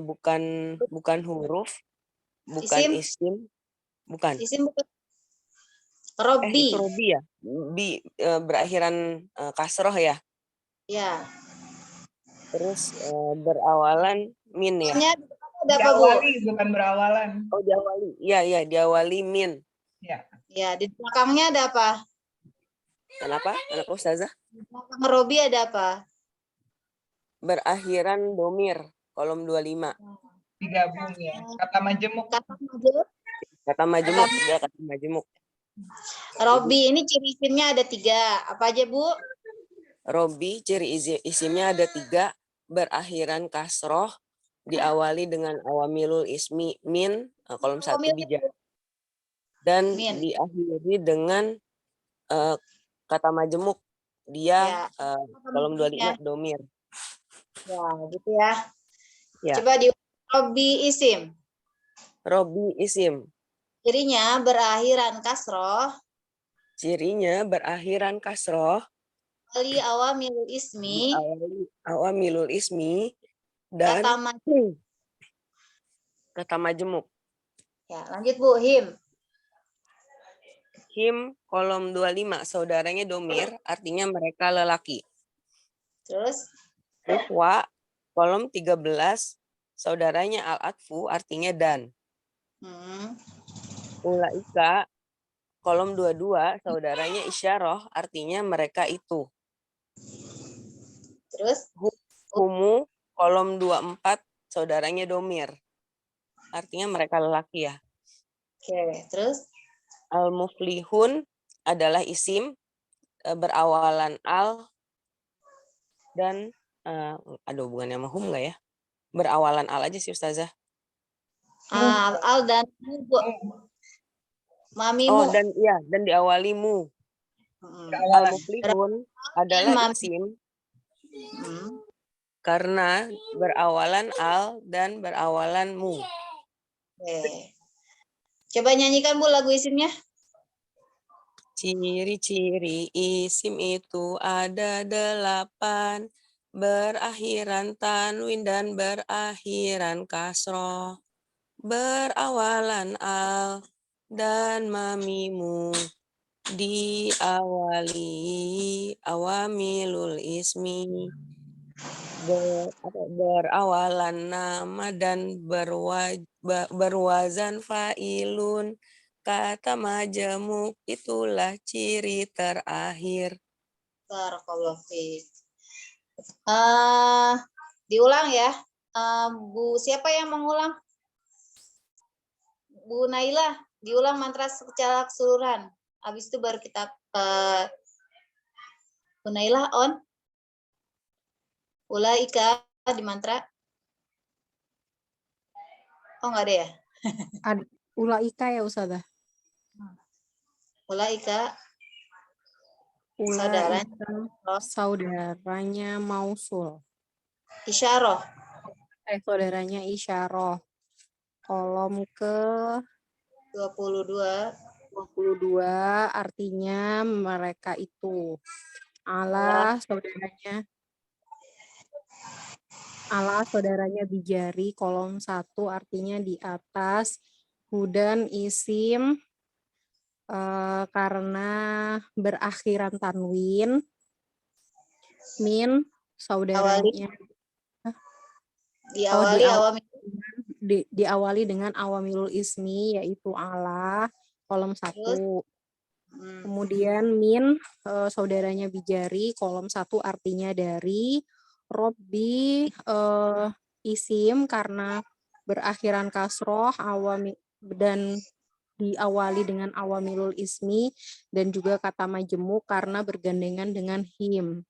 bukan huruf, bukan isim, bukan. Isim bukan. Itu Robi. Robi ya? Berakhiran kasroh ya? Ya. Terus berawalan min ya? Ada apa, Bu? diawali bukan berawalan. Oh, diawali. Iya, diawali min. Ya. Ya, di belakangnya ada apa? Kenapa? Kenapa Ustazah? Di belakang Robi ada apa? Berakhiran domir, kolom 25. Digabung ya. Kata majemuk. Kata majemuk. Kata majemuk, dia kata majemuk. Robi ini ciri isimnya ada 3. Apa aja, Bu? Robi ciri isimnya ada 3, berakhiran kasroh, diawali dengan awamilul ismi min, kolom 1 bijak, dan Min. diakhiri dengan kata majemuk, dia kolom 25 domir. Ya, gitu ya. Ya. Coba di Robi isim. Robi isim. Cirinya berakhiran kasroh. Cirinya berakhiran kasroh. Kali awamilul ismi. Awamilul ismi dan kata majemuk. Ya, lanjut Bu, him. Him kolom 25 saudaranya domir, artinya mereka lelaki. Terus Wa kolom 13 saudaranya al-atfu, artinya dan. Ulaika kolom 22 saudaranya isyarah, artinya mereka itu. Terus Humu kolom 24 saudaranya domir, artinya mereka lelaki ya. Oke, terus Al-muflihun adalah isim berawalan al dan ada hubungannya sama hum nggak ya? Berawalan al aja sih Ustazah. al dan Bu. Mamimu. Oh, dan diawali mu. Al-muflihun adalah isim karena berawalan al dan berawalan mu. Oke. Coba nyanyikan Bu lagu isimnya. Ciri-ciri isim itu ada 8, berakhiran tanwin dan berakhiran kasroh, berawalan al dan mamimu, diawali awamilul ismi, berawalan nama dan berwazan fa'ilun. Kata majemuk itulah ciri terakhir. Barakallahu fiik. Diulang ya. Bu, siapa yang mengulang? Bu Naila, diulang mantra secara keseluruhan. Habis itu baru kita Bu Naila on. Ulaika di mantra. Oh, enggak ada ya? Ulaika ya Ustazah. Ulaika saudaranya Ulaika saudaranya mausul. isyarah. Saudaranya isyarah. Kolom ke 22 22 artinya mereka itu. Ala saudaranya bijari, kolom 1 artinya di atas. Hudan isim karena berakhiran tanwin. Min saudaranya diawali awamil diawali dengan awamilul ismi yaitu ala, kolom 1. Kemudian min saudaranya bijari, kolom 1 artinya dari. Robbi isim karena berakhiran kasroh dan diawali dengan awamilul ismi, dan juga kata majemuk karena bergandengan dengan him.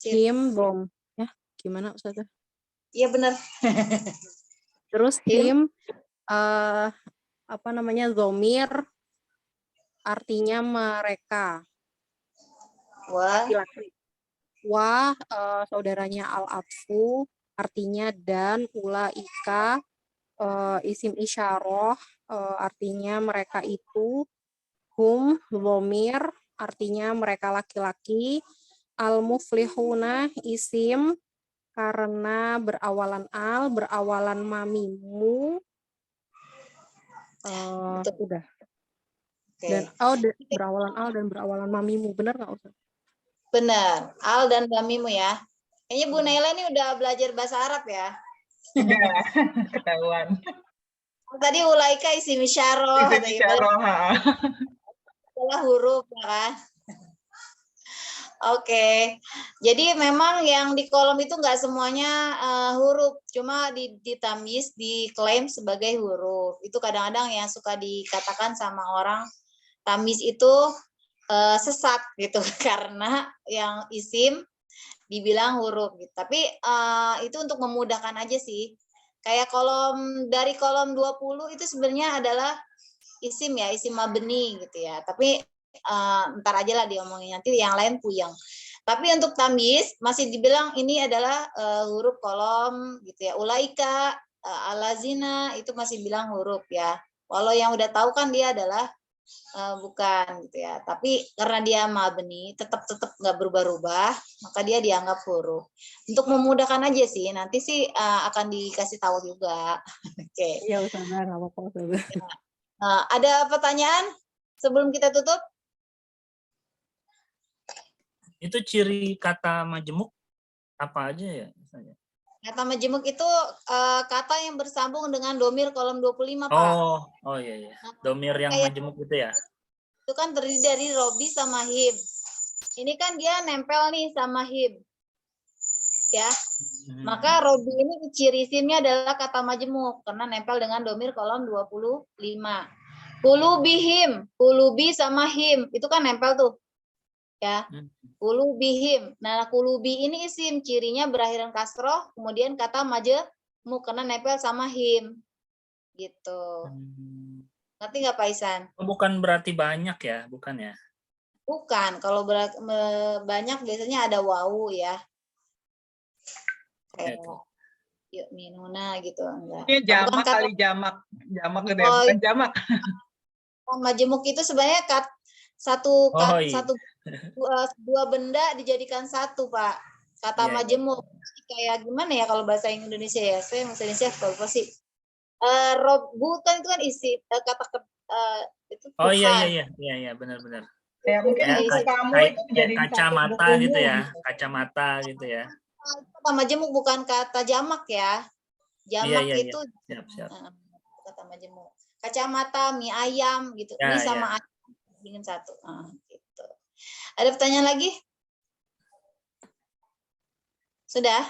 Him bom ya gimana Ustazah? Iya benar. Terus him zomir artinya mereka. Wah, Wah saudaranya al-atfu artinya dan. Ulaika isim isyarah artinya mereka itu. Hum zomir artinya mereka laki-laki. Al-muflihuna isim karena berawalan al, berawalan mamimu. Udah. oke. Dan berawalan al dan berawalan mamimu. Benar nggak Ustaz? Benar. Al dan mamimu ya. Kayaknya Bu Naila ini udah belajar bahasa Arab ya. Udah, ketahuan. Tadi ulaika isim isyarah. Isim isyarah. Adalah huruf ya kan. Oke, jadi memang yang di kolom itu nggak semuanya huruf, cuma ditamis, diklaim sebagai huruf. Itu kadang-kadang yang suka dikatakan sama orang tamis itu sesat gitu, karena yang isim dibilang huruf gitu. Tapi itu untuk memudahkan aja sih. Kayak dari kolom 20 itu sebenarnya adalah isim ya, isim mabni gitu ya. Tapi ntar aja lah diomongin, nanti yang lain puyeng. Tapi untuk tamyiz masih dibilang ini adalah huruf kolom gitu ya. Ulaika, alazina itu masih bilang huruf ya. Walau yang udah tahu kan dia adalah bukan gitu ya. Tapi karena dia mabni tetap nggak berubah-ubah, maka dia dianggap huruf. Untuk memudahkan aja sih, nanti sih akan dikasih tahu juga. Oke. Iya Ustazah, nggak apa-apa Ustazah. Ada pertanyaan sebelum kita tutup? Itu ciri kata majemuk apa aja ya? Misalnya? Kata majemuk itu kata yang bersambung dengan domir kolom 25, Pak. Oh iya. Domir yang Kayak majemuk itu ya? itu kan terdiri dari Robi sama Him. Ini kan dia nempel nih sama Him. Ya. Maka Robi ini ciri isimnya adalah kata majemuk karena nempel dengan domir kolom 25. Kulubihim, kulubi sama Him, itu kan nempel tuh. Ya. Kulubihim. Nah, kulubi ini isim, cirinya berakhiran kasroh, kemudian kata majemuk karena nempel sama him. Gitu. Ngerti nggak Pak Isan? Bukan berarti banyak ya, bukan ya? Bukan, kalau banyak biasanya ada wawu ya. Kayak yuk minuna gitu, enggak. Ini jamak kali jamak gede, bukan jamak. Majemuk itu sebenarnya dua benda dijadikan satu, Pak. Kata majemuk. Kayak gimana ya kalau bahasa Indonesia ya? Saya bahasa Indonesia apa sih? Bukan itu kan isi kata itu bukan. Oh iya benar. Ya mungkin kayak kacamata gitu ya, kacamata gitu ya. Kata majemuk bukan kata jamak ya. Jamak itu siap. Kata majemuk. Kacamata, mie ayam gitu. Mie sama ayam bikin satu. Gitu. Ada pertanyaan lagi? Sudah?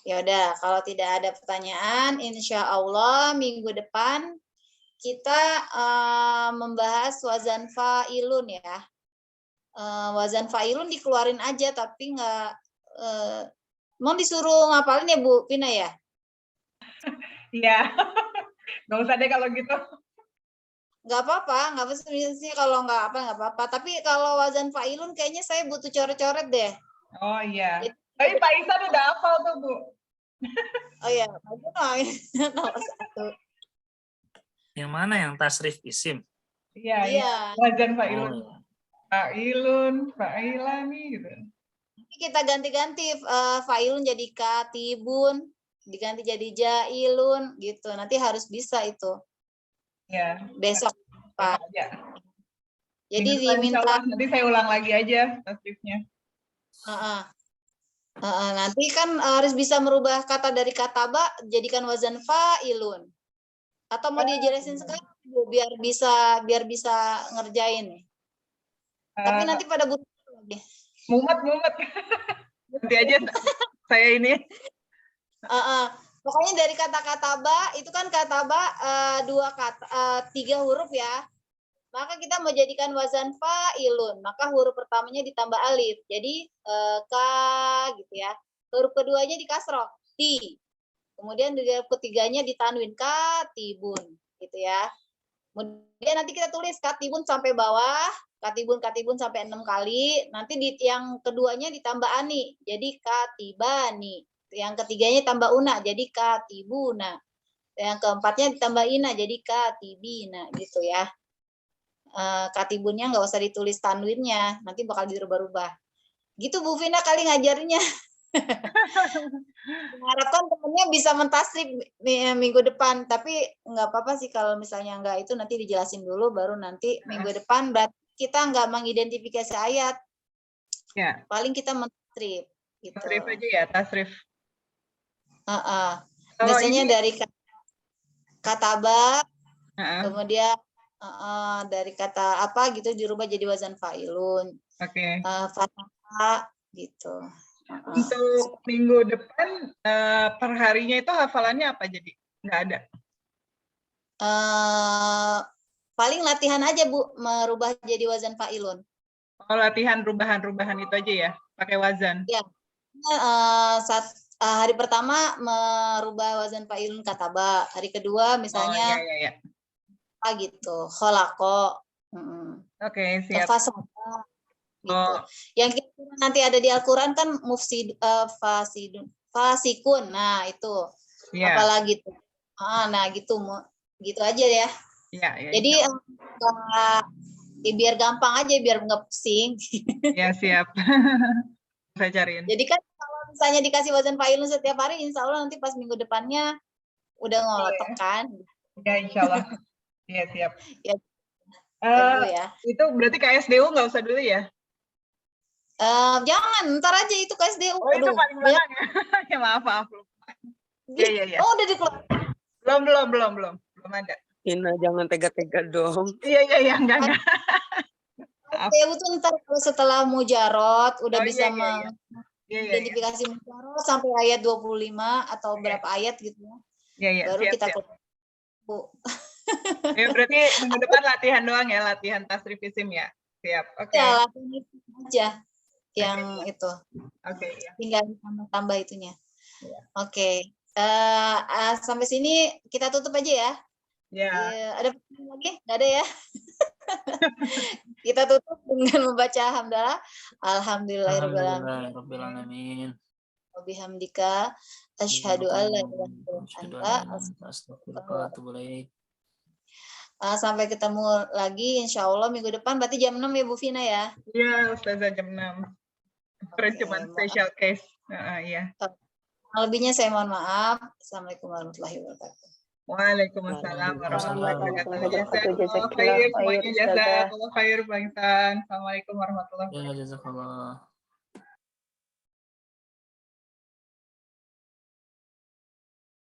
Ya udah, kalau tidak ada pertanyaan, insya Allah minggu depan kita membahas wazan fa'ilun ya. Wazan fa'ilun dikeluarin aja, tapi nggak mau disuruh ngapalin ya Bu Pina ya? Iya, nggak usah deh kalau gitu. nggak apa-apa, nggak apa sih kalau nggak apa-apa. Tapi kalau wazan fa'ilun kayaknya saya butuh coret-coret deh. Oh iya. Jadi- Tapi Pak Isan udah hafal tuh, Bu. Oh ya, nomor 1. Yang mana yang tasrif isim? Iya, iya. Iya. Wazan Oh, fa'ilun. iya. Fa'ilun, fa'ilani gitu. Nanti kita ganti-ganti fa'ilun jadi katibun, diganti jadi jailun gitu. Nanti harus bisa itu Ya. besok Pak. Ya. Jadi Minggu depan, diminta insyaallah, nanti saya ulang lagi aja tasrifnya. nanti kan harus bisa merubah kata dari kataba jadikan wazan fa'ilun. Atau mau dijelasin sekarang Bu, biar bisa ngerjain nih. Tapi nanti pada butuh lagi. Mumet. Nanti aja saya ini. Pokoknya dari kata kataba itu kan kataba 3 huruf ya. Maka kita mau jadikan wazan fa'ilun, maka huruf pertamanya ditambah alif. Jadi ka gitu ya. Huruf keduanya dikasroh, ti. Kemudian huruf ketiganya ditanwin, katibun gitu ya. Kemudian nanti kita tulis katibun sampai bawah, katibun sampai 6 kali. Nanti yang keduanya ditambah ani, jadi katibani. Yang ketiganya tambah una, jadi katibuna. Yang keempatnya ditambah ina, jadi katibina gitu ya. Katibunnya nggak usah ditulis tanwinnya, nanti bakal dirubah-rubah. Gitu Bu Vina kali ngajarnya. Mengharapkan temennya bisa mentasrif minggu depan, tapi nggak apa-apa sih kalau misalnya nggak itu nanti dijelasin dulu, baru nanti minggu depan berarti kita nggak mengidentifikasi ayat. Ya. Paling kita mentasrif. Gitu. Tasrif aja ya, tasrif. Biasanya dari kataba, kemudian dari kata apa gitu dirubah jadi wazan fa'ilun. Oke. Fatha gitu. Untuk minggu depan per harinya itu hafalannya apa jadi? Nggak ada. Paling latihan aja Bu, merubah jadi wazan fa'ilun. Oh, latihan rubahan-rubahan itu aja ya, pakai wazan. Ya. Hari pertama merubah wazan fa'ilun kataba. Hari kedua misalnya iya. Gitu, kholaqo. Oke, siap. Fasada, gitu. Yang kita nanti ada di Al-Qur'an kan fasikun. Nah, itu. Yeah. Apalagi tuh. Nah, gitu aja ya. Iya. Jadi biar gampang aja, biar nggak pusing. Ya, siap. Saya cariin. Jadi kan kalau misalnya dikasih wazan fa'ilun setiap hari, insya Allah nanti pas minggu depannya udah ngolotok kan. Ya, insya Allah. Iya, siap. Ya, ya. Itu berarti KSDU nggak usah dulu ya? Jangan, ntar aja itu KSDU. Oh, itu paling belakang ya? Ya, maaf. Iya. Oh, udah dikeluarin. Belum ada. Ina, jangan tega-tega dong. Iya, enggak. KSDU tuh ntar setelah mujarot, udah bisa mengidentifikasi mujarot sampai ayat 25 atau berapa ayat gitu ya. Iya, baru siap, kita siap. Ya, berarti minggu depan latihan doang ya, latihan tasrif isim ya. Siap. Oke. Ya, latihan itu aja yang itu. Oke, ya. Tinggal tambah itunya. Ya. Oke. Sampai sini kita tutup aja ya. Ya. Ada pertanyaan lagi? Nggak ada ya? Kita tutup dengan membaca hamdalah. Alhamdulillahirabbil alamin. Wa bihamdika asyhadu an la ilaha illa anta astaghfiruka wa atubu ilaik. Sampai ketemu lagi insya Allah minggu depan, berarti jam 6 ya Bu Vina ya? Iya, Ustazah jam 6. Cuman special case. Iya. Lebihnya saya mohon maaf. Assalamualaikum warahmatullahi wabarakatuh. Waalaikumsalam warahmatullahi wabarakatuh. Jazakallah khair, Semuanya jazakallah khair, Bang Insan. Assalamualaikum warahmatullahi wabarakatuh. Ya, jazakallah.